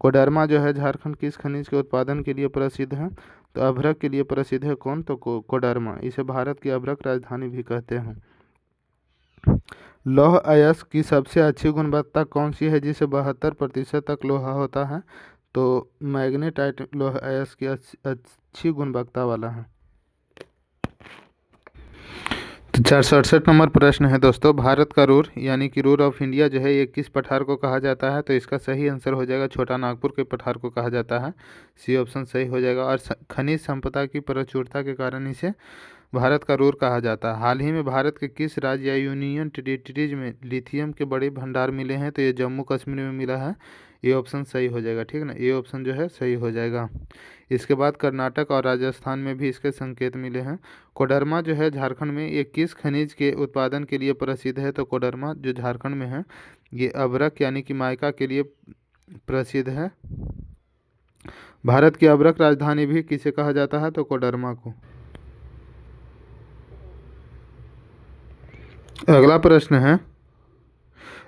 कोडरमा जो है झारखंड किस खनिज के उत्पादन के लिए प्रसिद्ध है, तो अभ्रक के लिए प्रसिद्ध है कौन, तो कोडरमा। इसे भारत की अभ्रक राजधानी भी कहते हैं। लौह अयस्क की सबसे अच्छी गुणवत्ता कौन सी है जिसे 72% तक लोहा होता है, तो मैग्नेटाइट लौह अयस्क की अच्छी गुणवत्ता वाला है। तो 468 नंबर प्रश्न है दोस्तों, भारत का रूर यानी कि रूर ऑफ इंडिया जो है ये किस पठार को कहा जाता है, तो इसका सही आंसर हो जाएगा छोटा नागपुर के पठार को कहा जाता है। सी ऑप्शन सही हो जाएगा। और खनिज संपदा की प्रचुरता के कारण इसे भारत का रूर कहा जाता है। हाल ही में भारत के किस राज्य या यूनियन टेरिटरीज में लिथियम के बड़े भंडार मिले हैं, तो ये जम्मू कश्मीर में मिला है। ये ऑप्शन सही हो जाएगा, ठीक ना, ये ऑप्शन जो है सही हो जाएगा। इसके बाद कर्नाटक और राजस्थान में भी इसके संकेत मिले हैं। कोडरमा जो है झारखंड में, ये किस खनिज के उत्पादन के लिए प्रसिद्ध है, तो कोडरमा जो झारखंड में है ये अभ्रक यानी कि माइका के लिए प्रसिद्ध है। भारत की अभ्रक राजधानी भी किसे कहा जाता है, तो कोडरमा को। अगला प्रश्न है,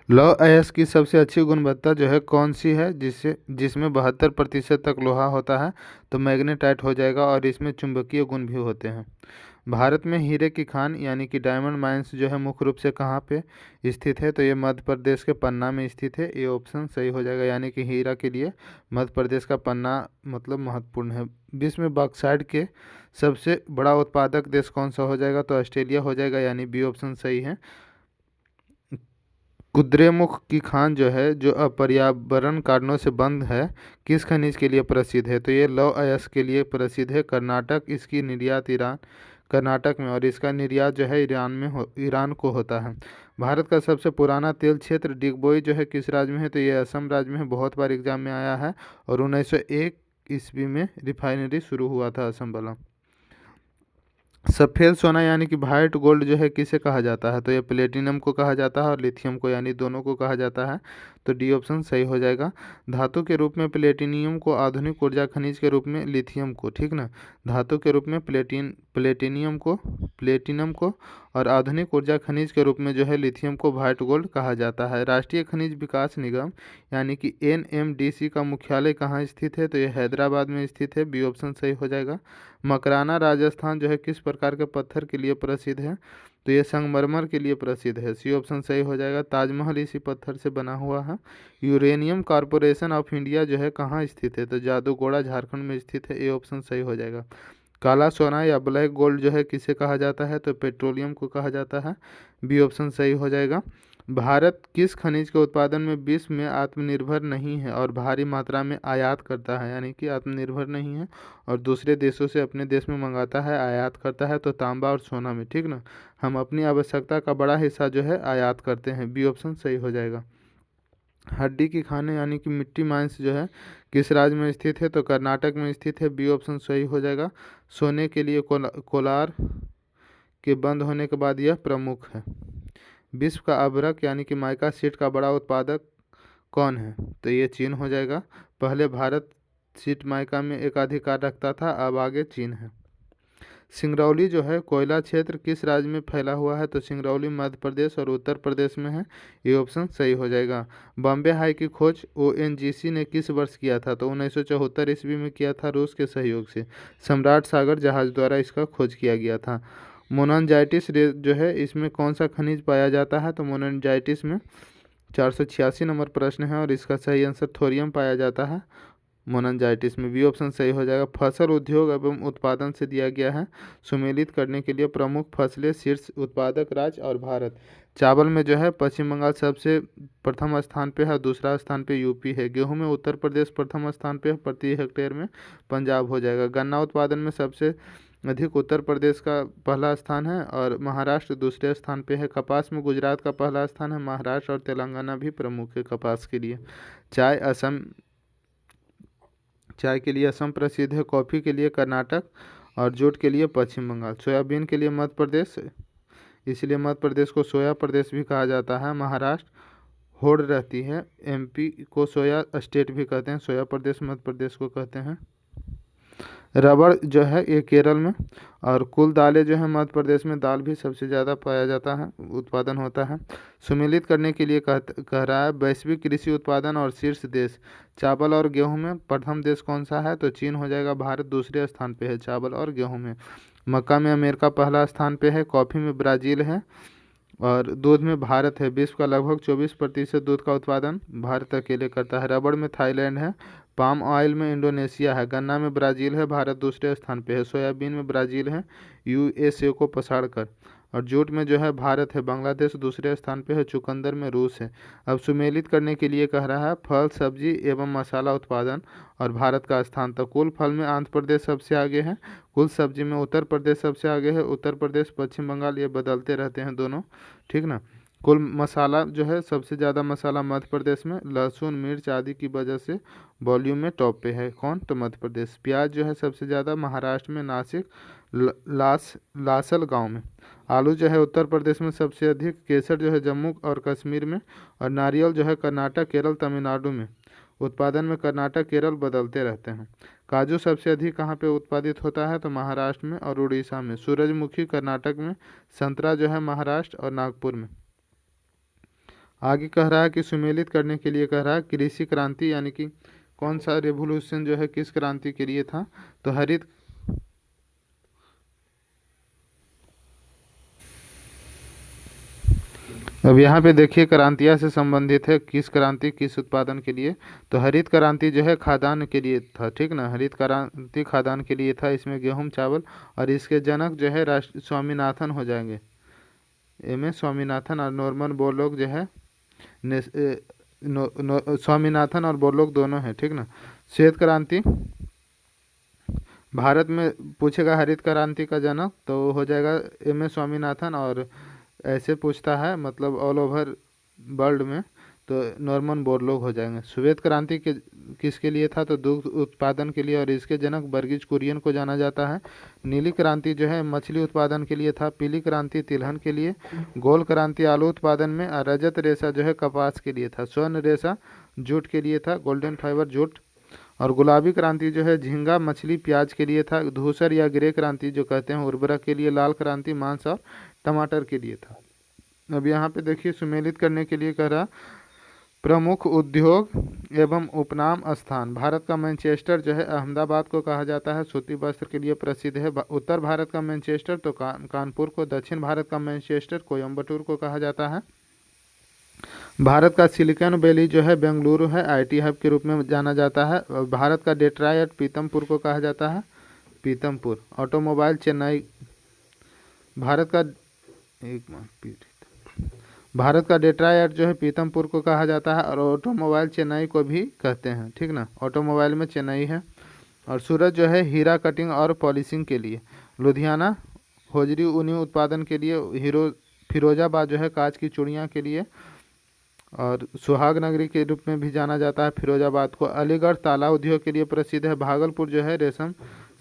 लौह अयस्क की सबसे अच्छी गुणवत्ता जो है कौन सी है जिसमें 72% तक लोहा होता है, तो मैग्नेटाइट हो जाएगा, और इसमें चुंबकीय गुण भी होते हैं। भारत में हीरे की खान यानी कि डायमंड माइंस जो है मुख्य रूप से कहाँ पे स्थित है, तो ये मध्य प्रदेश के पन्ना में स्थित है। ये ऑप्शन सही हो जाएगा, यानी कि हीरा के लिए मध्य प्रदेश का पन्ना मतलब महत्वपूर्ण है। विश्व में बॉक्साइट के सबसे बड़ा उत्पादक देश कौन सा हो जाएगा, तो ऑस्ट्रेलिया हो जाएगा, यानी बी ऑप्शन सही है। कुद्रेमुख की खान जो है जो अपर्यावरण कारणों से बंद है, किस खनिज के लिए प्रसिद्ध है, तो ये लौह अयस्क के लिए प्रसिद्ध है। कर्नाटक इसकी निर्यात कर्नाटक में, और इसका निर्यात जो है ईरान को होता है। भारत का सबसे पुराना तेल क्षेत्र डिगबोई जो है किस राज्य में है, तो ये असम राज्य में है। बहुत बार एग्जाम में आया है, और 1901 ईस्वी में रिफाइनरी शुरू हुआ था असम वाला। सफ़ेद सोना यानी कि वाइट गोल्ड जो है किसे कहा जाता है, तो ये प्लेटिनम को कहा जाता है और लिथियम को, यानी दोनों को कहा जाता है। तो डी ऑप्शन सही हो जाएगा। धातु के रूप में प्लेटिनियम को, आधुनिक ऊर्जा खनिज के रूप में लिथियम को, ठीक ना, धातु के रूप में प्लेटिनम को और आधुनिक ऊर्जा खनिज के रूप में जो है लिथियम को वाइट गोल्ड कहा जाता है। राष्ट्रीय खनिज विकास निगम यानी कि NMDC का मुख्यालय कहाँ स्थित है, तो ये हैदराबाद में स्थित है। बी ऑप्शन सही हो जाएगा। मकराना राजस्थान जो है किस प्रकार के पत्थर के लिए प्रसिद्ध है, तो ये संगमरमर के लिए प्रसिद्ध है। सी ऑप्शन सही हो जाएगा। ताजमहल इसी पत्थर से बना हुआ है। यूरेनियम कॉरपोरेशन ऑफ इंडिया जो है कहाँ स्थित है, तो जादूगोड़ा झारखंड में स्थित है। ए ऑप्शन सही हो जाएगा। काला सोना या ब्लैक गोल्ड जो है किसे कहा जाता है, तो पेट्रोलियम को कहा जाता है। बी ऑप्शन सही हो जाएगा। भारत किस खनिज के उत्पादन में विश्व में आत्मनिर्भर नहीं है और भारी मात्रा में आयात करता है, यानी कि आत्मनिर्भर नहीं है और दूसरे देशों से अपने देश में मंगाता है, आयात करता है, तो तांबा और सोना में, ठीक ना, हम अपनी आवश्यकता का बड़ा हिस्सा जो है आयात करते हैं। बी ऑप्शन सही हो जाएगा। हड्डी की खाने यानी कि मिट्टी माइंस जो है किस राज्य में स्थित है, तो कर्नाटक में स्थित है। बी ऑप्शन सही हो जाएगा। सोने के लिए कोलार के बंद होने के बाद यह प्रमुख है। विश्व का अभ्रक यानी कि माइका सीट का बड़ा उत्पादक कौन है, तो ये चीन हो जाएगा। पहले भारत सीट माइका में एकाधिकार रखता था, अब आगे चीन है। सिंगरौली जो है कोयला क्षेत्र किस राज्य में फैला हुआ है, तो सिंगरौली मध्य प्रदेश और उत्तर प्रदेश में है। ये ऑप्शन सही हो जाएगा। बॉम्बे हाई की खोज ONGC ने किस वर्ष किया था, तो 1974 ईस्वी में किया था, रूस के सहयोग से सम्राट सागर जहाज द्वारा इसका खोज किया गया था। मोनजाइटिस जो है इसमें कौन सा खनिज पाया जाता है, तो मोनजाइटिस में 486 नंबर प्रश्न है और इसका सही आंसर थोरियम पाया जाता है। मोनजाइटिस में। बी ऑप्शन सही हो जाएगा। फसल उद्योग एवं उत्पादन से दिया गया है, सुमेलित करने के लिए प्रमुख फसलें शीर्ष उत्पादक राज्य और भारत। चावल में जो है पश्चिम बंगाल सबसे प्रथम स्थान पे है, दूसरा स्थान पे यूपी है। गेहूं में उत्तर प्रदेश प्रथम स्थान पे है, प्रति हेक्टेयर में पंजाब हो जाएगा। गन्ना उत्पादन में सबसे अधिक उत्तर प्रदेश का पहला स्थान है और महाराष्ट्र दूसरे स्थान पे है। कपास में गुजरात का पहला स्थान है, महाराष्ट्र और तेलंगाना भी प्रमुख है कपास के लिए। चाय असम चाय के लिए असम प्रसिद्ध है, कॉफ़ी के लिए कर्नाटक और जूट के लिए पश्चिम बंगाल। सोयाबीन के लिए मध्य प्रदेश, इसलिए मध्य प्रदेश को सोया प्रदेश भी कहा जाता है। महाराष्ट्र होड़ रहती है, एमपी को सोया स्टेट भी कहते हैं, सोया प्रदेश मध्य प्रदेश को कहते हैं। रबड़ जो है ये केरल में, और कुल दालें जो है मध्य प्रदेश में दाल भी सबसे ज़्यादा पाया जाता है, उत्पादन होता है। सुमेलित करने के लिए कह रहा है वैश्विक कृषि उत्पादन और शीर्ष देश। चावल और गेहूं में प्रथम देश कौन सा है, तो चीन हो जाएगा। भारत दूसरे स्थान पे है चावल और गेहूं में। मक्का में अमेरिका पहला स्थान पे है, कॉफ़ी में ब्राज़ील है और दूध में भारत है। विश्व का लगभग 24% दूध का उत्पादन भारत अकेले करता है। रबड़ में थाईलैंड है, पाम ऑयल में इंडोनेशिया है, गन्ना में ब्राज़ील है, भारत दूसरे स्थान पे है। सोयाबीन में ब्राज़ील है यूएसए को पछाड़ कर, और जूट में जो है भारत है, बांग्लादेश दूसरे स्थान पे है, चुकंदर में रूस है। अब सुमेलित करने के लिए कह रहा है फल सब्जी एवं मसाला उत्पादन और भारत का स्थान। तो कुल फल में आंध्र प्रदेश सबसे आगे है, कुल सब्जी में उत्तर प्रदेश सबसे आगे है, उत्तर प्रदेश पश्चिम बंगाल ये बदलते रहते हैं दोनों, ठीक ना। कुल मसाला जो है सबसे ज़्यादा मसाला मध्य प्रदेश में, लहसुन मिर्च आदि की वजह से वॉल्यूम में टॉप पे है कौन, तो मध्य प्रदेश। प्याज जो है सबसे ज़्यादा महाराष्ट्र में, नासिक लासल गांव में। आलू जो है उत्तर प्रदेश में सबसे अधिक, केसर जो है जम्मू और कश्मीर में, और नारियल जो है कर्नाटक केरल तमिलनाडु में। उत्पादन में कर्नाटक केरल बदलते रहते हैं। काजू सबसे अधिक कहाँ पे उत्पादित होता है, तो महाराष्ट्र में और उड़ीसा में। सूरजमुखी कर्नाटक में, संतरा जो है महाराष्ट्र और नागपुर में। आगे कह रहा है कि सुमेलित करने के लिए कह रहा है कृषि क्रांति यानी कि कौन सा रेवोल्यूशन जो है किस क्रांति के लिए था, तो हरित अब यहाँ पे देखिए क्रांतियाँ से संबंधित है, किस क्रांति किस उत्पादन के लिए, तो हरित क्रांति जो है खाद्यान्न के लिए था, ठीक ना। हरित क्रांति खाद्यान्न के लिए था, इसमें गेहूं चावल, और इसके जनक जो है राष्ट्र स्वामीनाथन हो जाएंगे, एम एस स्वामीनाथन, और नॉर्मन बोरलॉग जो है स्वामीनाथन और बोरलॉग दोनों हैं, ठीक ना। श्वेत क्रांति भारत में पूछेगा हरित क्रांति का जनक, तो हो जाएगा एम एस स्वामीनाथन, और ऐसे पूछता है मतलब ऑल ओवर वर्ल्ड में, तो नॉर्मन बोरलॉग हो जाएंगे। श्वेत क्रांति के किसके लिए था, तो दुग्ध उत्पादन के लिए, और इसके जनक वर्गीज कुरियन को जाना जाता है। नीली क्रांति जो है मछली उत्पादन के लिए था। पीली क्रांति तिलहन के लिए। गोल क्रांति आलू उत्पादन में। और रजत रेशा जो है कपास के लिए था। स्वर्ण रेशा जूट के लिए था, गोल्डन फाइबर जूट। और गुलाबी क्रांति जो है झींगा मछली प्याज के लिए था। धूसर या ग्रे क्रांति जो कहते हैं उर्वरक के लिए। लाल क्रांति मांस और टमाटर के लिए था। अब यहाँ पे देखिए सुमेलित करने के लिए कह रहा प्रमुख उद्योग एवं उपनाम स्थान। भारत का मैनचेस्टर जो है अहमदाबाद को कहा जाता है, सूती वस्त्र के लिए प्रसिद्ध है। उत्तर भारत का मैनचेस्टर तो कानपुर को, दक्षिण भारत का मैनचेस्टर कोयम्बटूर को कहा जाता है। भारत का सिलिकॉन वैली जो है बेंगलुरु है, आईटी हब के रूप में जाना जाता है। भारत का डेट्रॉयट पीतमपुर को कहा जाता है, पीतमपुर। ऑटोमोबाइल चेन्नई, भारत का डेट्रॉयट जो है पीतमपुर को कहा जाता है, और ऑटोमोबाइल चेन्नई को भी कहते हैं, ठीक ना। ऑटोमोबाइल में चेन्नई है। और सूरत जो है हीरा कटिंग और पॉलिशिंग के लिए। लुधियाना होजरी ऊनी उत्पादन के लिए। फिरोजाबाद जो है कांच की चूड़ियाँ के लिए, और सुहाग नगरी के रूप में भी जाना जाता है फिरोजाबाद को। अलीगढ़ ताला उद्योग के लिए प्रसिद्ध है। भागलपुर जो है रेशम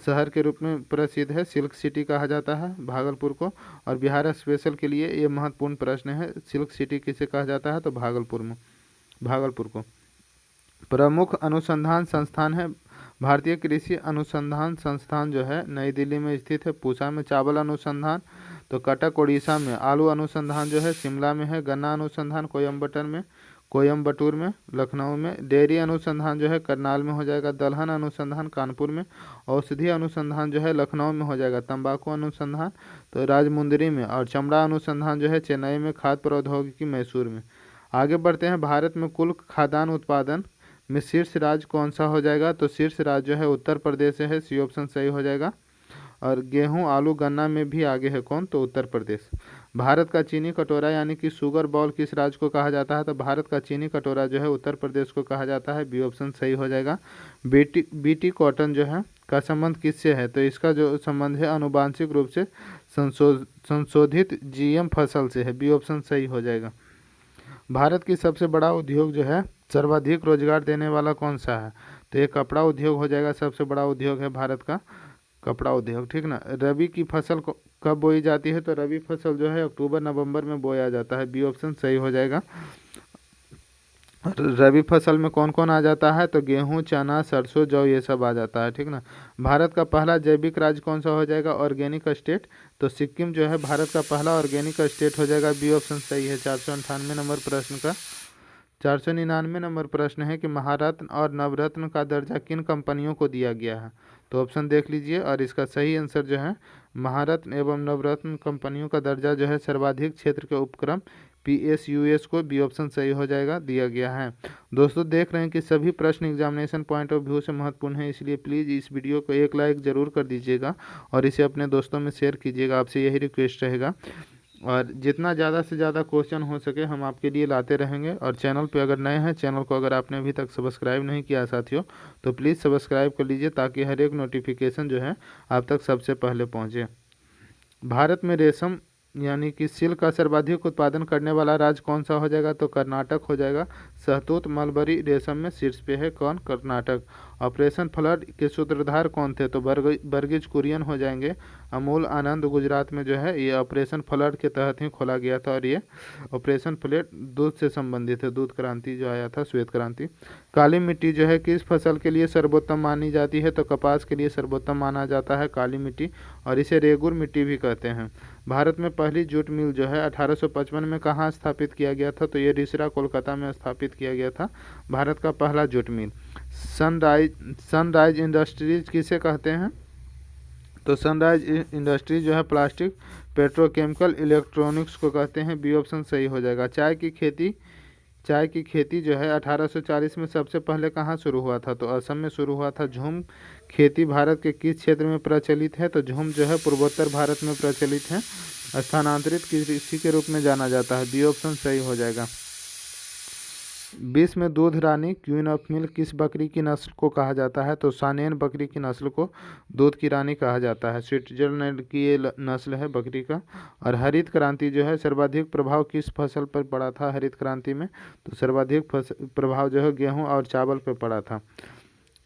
शहर के रूप में प्रसिद्ध है, सिल्क सिटी कहा जाता है भागलपुर को। और बिहार स्पेशल के लिए ये महत्वपूर्ण प्रश्न है, सिल्क सिटी किसे कहा जाता है, तो भागलपुर को। प्रमुख अनुसंधान संस्थान है। भारतीय कृषि अनुसंधान संस्थान जो है नई दिल्ली में स्थित है। पूसा में चावल अनुसंधान, तो कटक उड़ीसा में। आलू अनुसंधान जो है शिमला में है। गन्ना अनुसंधान कोयम्बटूर में। लखनऊ में। डेयरी अनुसंधान जो है करनाल में हो जाएगा। दलहन अनुसंधान कानपुर में। औषधि अनुसंधान जो है लखनऊ में हो जाएगा। तंबाकू अनुसंधान तो राजमुंदरी में। और चमड़ा अनुसंधान जो है चेन्नई में। खाद्य प्रौद्योगिकी मैसूर में। आगे बढ़ते हैं। भारत में कुल खाद्यान्न उत्पादन में शीर्ष राज्य कौन सा हो जाएगा? तो शीर्ष राज्य जो है उत्तर प्रदेश है, सी ऑप्शन सही हो जाएगा। और गेहूं, आलू, गन्ना में भी आगे है कौन? तो उत्तर प्रदेश। भारत का चीनी कटोरा यानी कि शुगर बाउल किस राज्य को कहा जाता है? तो भारत का चीनी कटोरा जो है उत्तर प्रदेश को कहा जाता है, बी ऑप्शन सही हो जाएगा। बीटी कॉटन जो है का संबंध किससे है? तो इसका जो संबंध है आनुवांशिक रूप से संशोधित जीएम फसल से है, बी ऑप्शन सही हो जाएगा। भारत की सबसे बड़ा उद्योग जो है सर्वाधिक रोजगार देने वाला कौन सा है? तो ये कपड़ा उद्योग हो जाएगा, सबसे बड़ा उद्योग है भारत का कपड़ा उद्योग, ठीक ना। रबी की फसल कब बोई जाती है? तो रबी फसल जो है अक्टूबर नवंबर में बोया जाता है, बी ऑप्शन सही हो जाएगा। रबी फसल में कौन कौन आ जाता है? तो गेहूं, चना, सरसों, जौ ये सब आ जाता है, ठीक ना। भारत का पहला जैविक राज्य कौन सा हो जाएगा? Organic state. तो सिक्किम जो है भारत का पहला ऑर्गेनिक स्टेट हो जाएगा, बी ऑप्शन सही है। 498 नंबर प्रश्न का 499 नंबर प्रश्न है कि महारत्न और नवरत्न का दर्जा किन कंपनियों को दिया गया है? तो ऑप्शन देख लीजिए और इसका सही आंसर जो है महारत्न एवं नवरत्न कंपनियों का दर्जा जो है सर्वाधिक क्षेत्र के उपक्रम PSUS को, बी ऑप्शन सही हो जाएगा, दिया गया है। दोस्तों देख रहे हैं कि सभी प्रश्न एग्जामिनेशन पॉइंट ऑफ व्यू से महत्वपूर्ण है, इसलिए प्लीज़ इस वीडियो को एक लाइक ज़रूर कर दीजिएगा और इसे अपने दोस्तों में शेयर कीजिएगा, आपसे यही रिक्वेस्ट रहेगा। और जितना ज़्यादा से ज़्यादा क्वेश्चन हो सके हम आपके लिए लाते रहेंगे। और चैनल पे अगर नए हैं, चैनल को अगर आपने अभी तक सब्सक्राइब नहीं किया साथियों, तो प्लीज़ सब्सक्राइब कर लीजिए ताकि हर एक नोटिफिकेशन जो है आप तक सबसे पहले पहुंचे। भारत में रेशम यानी कि सिल्क का सर्वाधिक उत्पादन करने वाला राज्य कौन सा हो जाएगा? तो कर्नाटक हो जाएगा। शहतूत मलबरी रेशम में शीर्ष पे है कौन? कर्नाटक। ऑपरेशन फ्लड के सूत्रधार कौन थे? तो वर्गीज कुरियन हो जाएंगे। अमूल आनंद गुजरात में जो है ये ऑपरेशन फ्लड के तहत ही खोला गया था और ये ऑपरेशन फ्लड दूध से संबंधित है, दूध क्रांति जो आया था, श्वेत क्रांति। काली मिट्टी जो है किस फसल के लिए सर्वोत्तम मानी जाती है? तो कपास के लिए सर्वोत्तम माना जाता है काली मिट्टी, और इसे रेगुर मिट्टी भी कहते हैं। भारत में पहली जूट मिल जो है 1855 में कहाँ स्थापित किया गया था? तो ये रिसरा कोलकाता में स्थापित किया गया था भारत का पहला जूट मिल। सनराइज इंडस्ट्रीज किसे कहते हैं? तो सनराइज इंडस्ट्रीज जो है प्लास्टिक, पेट्रोकेमिकल, इलेक्ट्रॉनिक्स को कहते हैं, बी ऑप्शन सही हो जाएगा। चाय की खेती जो है 1840 में सबसे पहले कहाँ शुरू हुआ था? तो असम में शुरू हुआ था। झूम खेती भारत के किस क्षेत्र में प्रचलित है? तो झूम जो है पूर्वोत्तर भारत में प्रचलित है, स्थानांतरित कृषि के रूप में जाना जाता है, बी ऑप्शन सही हो जाएगा। विश्व में दूध रानी क्वीन ऑफ मिल्क किस बकरी की नस्ल को कहा जाता है? तो सानेन बकरी की नस्ल को दूध की रानी कहा जाता है। स्विट्जरलैंड की ये नस्ल है बकरी का। और हरित क्रांति जो है सर्वाधिक प्रभाव किस फसल पर पड़ा था? हरित क्रांति में तो सर्वाधिक प्रभाव जो है गेहूँ और चावल पर पड़ा था।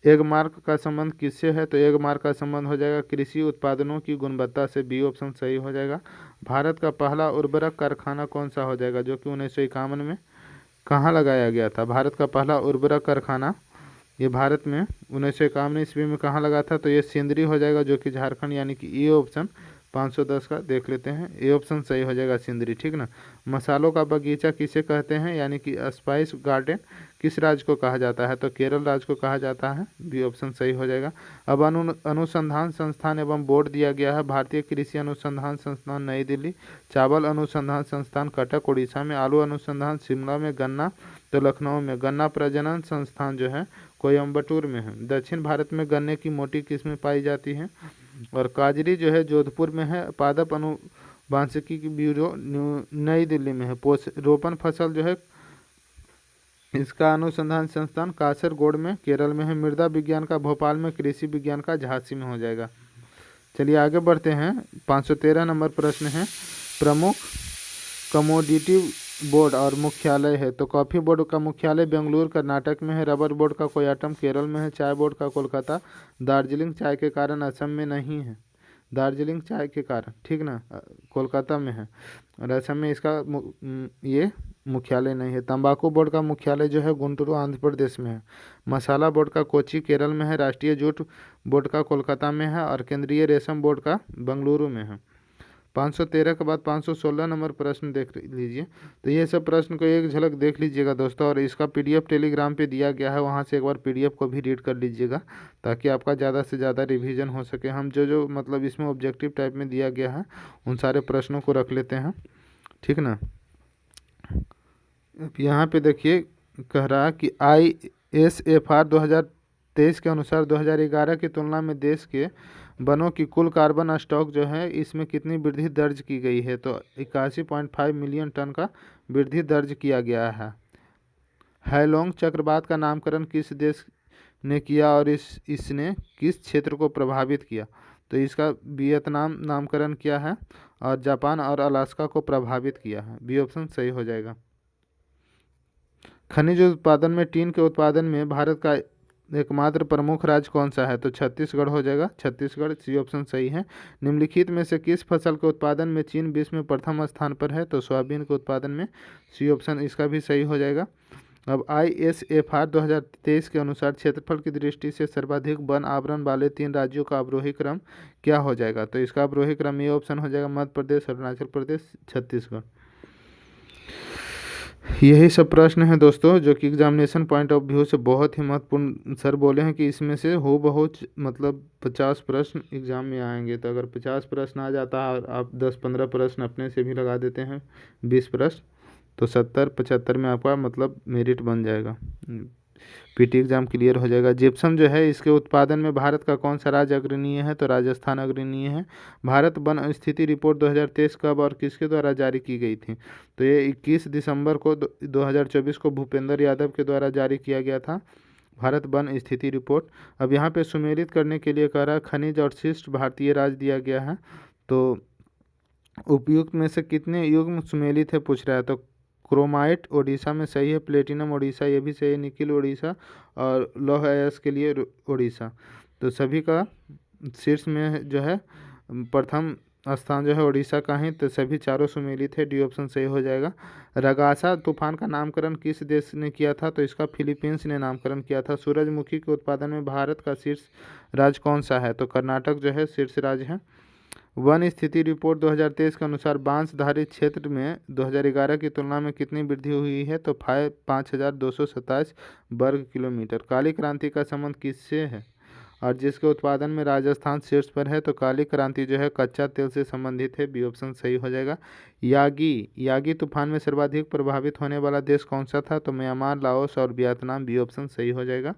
एगमार्क का संबंध किससे है? तो एगमार्क का संबंध हो जाएगा कृषि उत्पादनों की गुणवत्ता से, बी ऑप्शन सही हो जाएगा। भारत का पहला उर्वरक कारखाना कौन सा हो जाएगा? जो कि 1951 में कहाँ लगाया गया था? भारत का पहला उर्वरक कारखाना ये भारत में 1951 ईस्वी में कहाँ लगा था? तो ये सिंदरी हो जाएगा, जो कि झारखंड, यानी कि ये ऑप्शन 510 का देख लेते हैं, ये ऑप्शन सही हो जाएगा सिंदरी, ठीक ना। मसालों का बगीचा किसे कहते हैं? यानी कि स्पाइस गार्डन किस राज्य को कहा जाता है? तो केरल राज्य को कहा जाता है, बी ऑप्शन सही हो जाएगा। अब अनुसंधान संस्थान एवं बोर्ड दिया गया है। भारतीय कृषि अनुसंधान संस्थान नई दिल्ली, चावल अनुसंधान संस्थान कटक उड़ीसा में, आलू अनुसंधान शिमला में, गन्ना तो लखनऊ में, गन्ना प्रजनन संस्थान जो है कोयम्बटूर में है। दक्षिण भारत में गन्ने की मोटी किस्में पाई जाती हैं। और काजरी जो है जोधपुर में है। पादप अनुवांशिकी की ब्यूरो नई दिल्ली में है। रोपण फसल जो है इसका अनुसंधान संस्थान कासरगोड में केरल में है। मृदा विज्ञान का भोपाल में, कृषि विज्ञान का झांसी में हो जाएगा। चलिए आगे बढ़ते हैं। 513 नंबर प्रश्न है, प्रमुख कमोडिटी बोर्ड और मुख्यालय है। तो कॉफ़ी बोर्ड का मुख्यालय बेंगलुरु कर्नाटक में है। रबर बोर्ड का कोयटम केरल में है। चाय बोर्ड का कोलकाता। दार्जिलिंग चाय के कारण असम में नहीं है, दार्जिलिंग चाय के कारण, ठीक ना, कोलकाता में है। और असम में इसका ये मुख्यालय नहीं है। तंबाकू बोर्ड का मुख्यालय जो है गुंटूरू आंध्र प्रदेश में है। मसाला बोर्ड का कोची केरल में है। राष्ट्रीय जूट बोर्ड का कोलकाता में है। और केंद्रीय रेशम बोर्ड का बेंगलुरु में है। 513 के बाद 516 नंबर प्रश्न देख लीजिए। तो ये सब प्रश्न को एक झलक देख लीजिएगा दोस्तों, और इसका PDF टेलीग्राम पे दिया गया है, वहाँ से एक बार PDF को भी रीड कर लीजिएगा ताकि आपका ज़्यादा से ज़्यादा रिवीजन हो सके। हम जो मतलब इसमें ऑब्जेक्टिव टाइप में दिया गया है उन सारे प्रश्नों को रख लेते हैं, ठीक ना। अब यहाँ पे देखिए कह रहा है कि SFR 2023 के अनुसार 2011 की तुलना में देश के वनों की कुल कार्बन स्टॉक जो है इसमें कितनी वृद्धि दर्ज की गई है? तो 81.5 मिलियन टन का वृद्धि दर्ज किया गया है। हैलोंग चक्रवात का नामकरण किस देश ने किया और इसने किस क्षेत्र को प्रभावित किया? तो इसका वियतनाम नामकरण किया है और जापान और अलास्का को प्रभावित किया है। बी ऑप्शन सही हो जाएगा। खनिज उत्पादन में टीन के उत्पादन में भारत का एकमात्र प्रमुख राज्य कौन सा है? तो छत्तीसगढ़ हो जाएगा। छत्तीसगढ़, सी ऑप्शन सही है। निम्नलिखित में से किस फसल के उत्पादन में चीन विश्व में प्रथम स्थान पर है? तो सोयाबीन के उत्पादन में सी ऑप्शन इसका भी सही हो जाएगा। अब ISFR 2023 के अनुसार क्षेत्रफल की दृष्टि से सर्वाधिक वन आवरण वाले 3 राज्यों का अवरोही क्रम क्या हो जाएगा? तो इसका अवरोही क्रम ये ऑप्शन हो जाएगा मध्य प्रदेश, अरुणाचल प्रदेश, छत्तीसगढ़। यही सब प्रश्न है दोस्तों जो कि एग्जामिनेशन पॉइंट ऑफ व्यू से बहुत ही महत्वपूर्ण। सर बोले हैं कि इसमें से हो बहुत मतलब 50 प्रश्न एग्जाम में आएंगे। तो अगर 50 प्रश्न आ जाता है और आप 10-15 प्रश्न अपने से भी लगा देते हैं, 20 प्रश्न, तो 70-75 में आपका मतलब मेरिट बन जाएगा, पीटी एग्जाम क्लियर हो जाएगा। जिप्सम जो है इसके उत्पादन में भारत का कौन सा राज्य अग्रणीय है? तो राजस्थान अग्रणीय है। भारत वन स्थिति रिपोर्ट 2023 कब और किसके द्वारा जारी की गई थी? तो ये 21 दिसंबर को 2024 को भूपेंद्र यादव के द्वारा जारी किया गया था भारत वन स्थिति रिपोर्ट। अब यहाँ पे सुमेलित करने के लिए कह रहा है खनिज और शिष्ट भारतीय राज्य दिया गया है। तो उपयुक्त में से कितने युग्म सुमेलित है पूछ रहा है। तो क्रोमाइट उड़ीसा में सही है, प्लेटिनम उड़ीसा ये भी सही है, निकिल उड़ीसा और लौह अयस्क के लिए उड़ीसा। तो सभी का शीर्ष में जो है प्रथम स्थान जो है उड़ीसा का है। तो सभी चारों सुमेलित है, डी ऑप्शन सही हो जाएगा। रगासा तूफान का नामकरण किस देश ने किया था? तो इसका फिलीपींस ने नामकरण किया था। सूरजमुखी के उत्पादन में भारत का शीर्ष राज्य कौन सा है? तो कर्नाटक जो है शीर्ष राज्य है। वन स्थिति रिपोर्ट 2023 के अनुसार बांसधारी क्षेत्र में 2011 की तुलना में कितनी वृद्धि हुई है? तो 5227 वर्ग किलोमीटर। काली क्रांति का संबंध किससे है और जिसके उत्पादन में राजस्थान शीर्ष पर है? तो काली क्रांति जो है कच्चा तेल से संबंधित है, बी ऑप्शन सही हो जाएगा। यागी तूफान में सर्वाधिक प्रभावित होने वाला देश कौन सा था? तो म्यांमार, लाओस और वियतनाम, बी ऑप्शन सही हो जाएगा।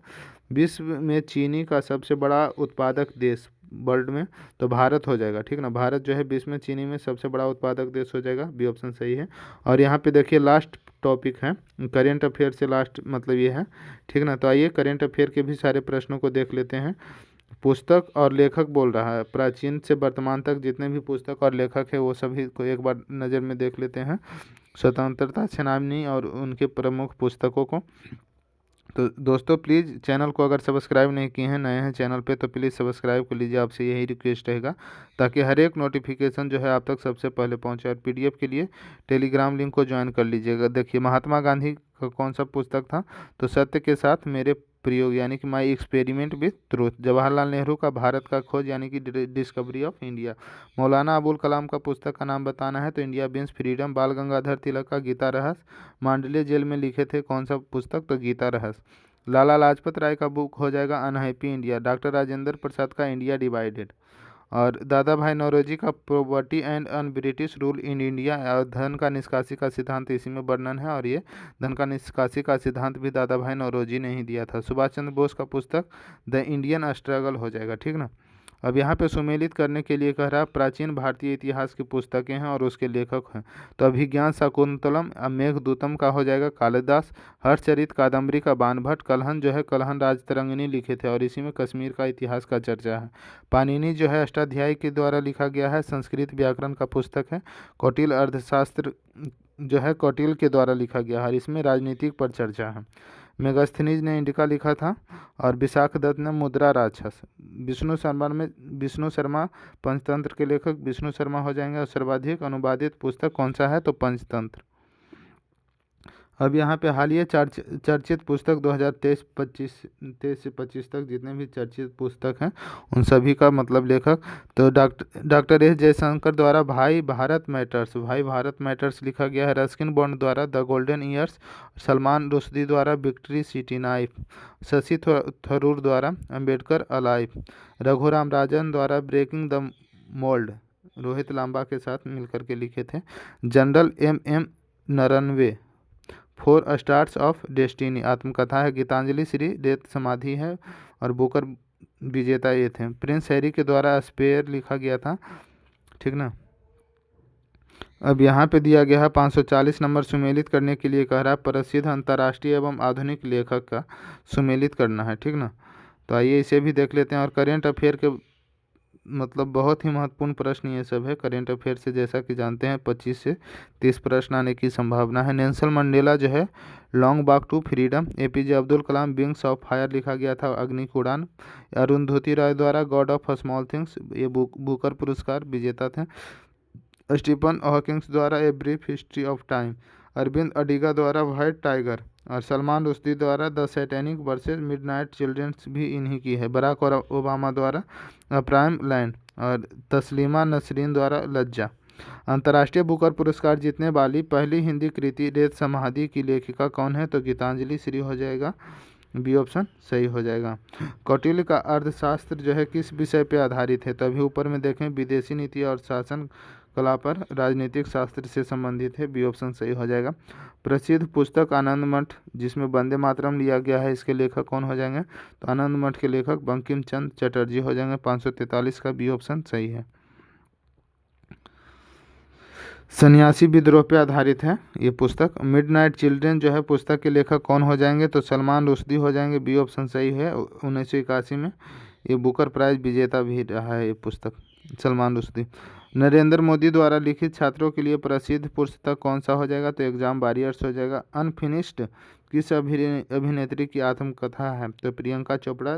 विश्व में चीनी का सबसे बड़ा उत्पादक देश वर्ल्ड में? तो भारत हो जाएगा, ठीक ना। भारत जो है विश्व में चीनी में सबसे बड़ा उत्पादक देश हो जाएगा, बी ऑप्शन सही है। और यहाँ पे देखिए लास्ट टॉपिक है करेंट अफेयर से, लास्ट मतलब ये है, ठीक ना। तो आइए करेंट अफेयर के भी सारे प्रश्नों को देख लेते हैं। पुस्तक और लेखक बोल रहा है, प्राचीन से वर्तमान तक जितने भी पुस्तक और लेखक है वो सभी को एक बार नज़र में देख लेते हैं, स्वतंत्रता सेनानी और उनके प्रमुख पुस्तकों को। तो दोस्तों प्लीज़ चैनल को अगर सब्सक्राइब नहीं किए हैं, नए हैं चैनल पे, तो प्लीज़ सब्सक्राइब कर लीजिए, आपसे यही रिक्वेस्ट रहेगा ताकि हर एक नोटिफिकेशन जो है आप तक सबसे पहले पहुंचे। और पीडीएफ के लिए टेलीग्राम लिंक को ज्वाइन कर लीजिएगा। देखिए महात्मा गांधी का कौन सा पुस्तक था? तो सत्य के साथ मेरे प्रयोग यानी कि my experiment with truth. Jawaharlal Nehru का भारत का खोज यानी कि discovery of India. Maulana Abul Kalam का पुस्तक का नाम बताना है, तो इंडिया बीन्स फ्रीडम। बाल गंगाधर तिलक का गीता रहस्य, मांडले जेल में लिखे थे कौन सा पुस्तक? तो गीता रहस्य। लाला लाजपत राय का बुक हो जाएगा unhappy India. Doctor Rajendra Prasad का इंडिया डिवाइडेड। और दादा भाई नौरोजी का property and un British rule in India और धन का निष्कासी का सिद्धांत इसी में वर्णन है। और ये धन का निष्कासी का सिद्धांत भी दादा भाई नौरोजी ने ही दिया था। सुभाष चंद्र बोस का पुस्तक द इंडियन स्ट्रगल हो जाएगा, ठीक ना। अब यहाँ पे सुमेलित करने के लिए कह रहा है प्राचीन भारतीय इतिहास की पुस्तकें हैं और उसके लेखक हैं। तो अभिज्ञान शाकुंतलम मेघदूतम का हो जाएगा कालिदास। हर्षचरित कादम्बरी का बाणभट्ट। कलहन जो है कलहन राजतरंगिणी लिखे थे और इसी में कश्मीर का इतिहास का चर्चा है। पाणिनि जो है अष्टाध्यायी के द्वारा लिखा गया है, संस्कृत व्याकरण का पुस्तक है। कौटिल्य अर्थशास्त्र जो है कौटिल्य के द्वारा लिखा गया है और इसमें राजनीतिक पर चर्चा है। मेगास्थनीज ने इंडिका लिखा था और विशाख दत्त ने मुद्रा राक्षस। विष्णु शर्मा पंचतंत्र के लेखक विष्णु शर्मा हो जाएंगे। और सर्वाधिक अनुवादित पुस्तक कौन सा है? तो पंचतंत्र। अब यहाँ पे हालिया चर्चित पुस्तक 2023 से 25 तक जितने भी चर्चित पुस्तक हैं उन सभी का मतलब लेखक। तो डॉक्टर एस जयशंकर द्वारा भाई भारत मैटर्स लिखा गया है। रस्किन बॉन्ड द्वारा the golden years. Salman Rushdie द्वारा victory city knife. Shashi Tharoor द्वारा अम्बेडकर अलाइव। रघुराम राजन द्वारा breaking the mould, Rohit Lamba के साथ मिलकर के लिखे थे। General M.M. Naravane 4 stars of destiny आत्मकथा है। गीतांजलि श्री डेथ समाधि है और बुकर विजेता ये थे। प्रिंस हैरी के द्वारा स्पेयर लिखा गया था, ठीक ना। अब यहाँ पे दिया गया है 540 नंबर सुमेलित करने के लिए कह रहा है प्रसिद्ध अंतर्राष्ट्रीय एवं आधुनिक लेखक का सुमेलित करना है, ठीक ना। तो आइए इसे भी देख लेते हैं। और करेंट अफेयर के मतलब बहुत ही महत्वपूर्ण प्रश्न ये सब है। करेंट अफेयर से जैसा कि जानते हैं 25 से 30 प्रश्न आने की संभावना है। नेल्सन मंडेला जो है long walk to freedom. APJ Abdul Kalam wings of fire लिखा गया था, अग्नि की उड़ान। अरुंधति रॉय द्वारा गॉड ऑफ स्मॉल थिंग्स, ये बुकर पुरस्कार विजेता थे। स्टीफन हॉकिंग्स द्वारा a brief history of time. Arvind Adiga द्वारा व्हाइट टाइगर। और सलमान रुश्दी द्वारा the satanic verses midnight children's भी इन्हीं की है। बराक और ओबामा द्वारा प्राइम लैंड। और तस्लीमा नसरीन द्वारा लज्जा। अंतर्राष्ट्रीय बुकर पुरस्कार जीतने वाली पहली हिंदी कृति रेत समाधि की लेखिका कौन है? तो गीतांजलि श्री हो जाएगा, बी ऑप्शन सही हो जाएगा। कौटिल्य का अर्थशास्त्र जो है किस विषय पे आधारित है? तो अभी ऊपर में देखें विदेशी नीति और शासन कला पर राजनीतिक शास्त्र से संबंधित है, बी ऑप्शन सही हो जाएगा। प्रसिद्ध पुस्तक आनंद मठ जिसमें वंदे मातरम लिया गया है, इसके लेखक कौन हो जाएंगे? तो आनंद मठ के लेखक बंकिम चंद्र चटर्जी हो जाएंगे। 543 का बी ऑप्शन सही है। सन्यासी विद्रोह पे आधारित है ये पुस्तक। मिडनाइट चिल्ड्रन जो है पुस्तक के लेखक कौन हो जाएंगे? तो सलमान रुश्दी हो जाएंगे, बी ऑप्शन सही है। 1981 में ये बुकर प्राइज विजेता भी रहा है ये पुस्तक, सलमान रुश्दी। नरेंद्र मोदी द्वारा लिखित छात्रों के लिए प्रसिद्ध पुस्तक कौन सा हो जाएगा? तो एग्जाम वॉरियर्स हो जाएगा। अनफिनिश्ड किस अभिनेत्री की आत्मकथा है? तो प्रियंका चोपड़ा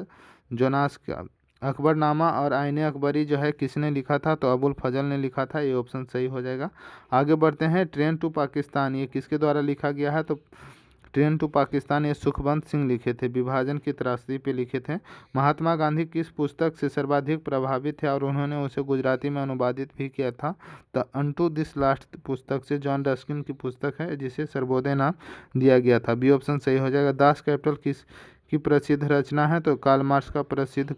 जोनास का। अकबरनामा और आईने अकबरी जो है किसने लिखा था? तो अबुल फजल ने लिखा था, ये ऑप्शन सही हो जाएगा। आगे बढ़ते हैं। ट्रेन टू पाकिस्तान ये किसके द्वारा लिखा गया है? तो ट्रेन टू पाकिस्तान ये सुखवंत सिंह लिखे थे, विभाजन की त्रासदी पे लिखे थे। महात्मा गांधी किस पुस्तक से सर्वाधिक प्रभावित थे और उन्होंने उसे गुजराती में अनुवादित भी किया था? द अनटू दिस लास्ट पुस्तक से, जॉन रस्किन की पुस्तक है जिसे सर्वोदय नाम दिया गया था, बी ऑप्शन सही हो जाएगा। दास कैपिटल किस की प्रसिद्ध रचना है? तो कार्ल मार्क्स का प्रसिद्ध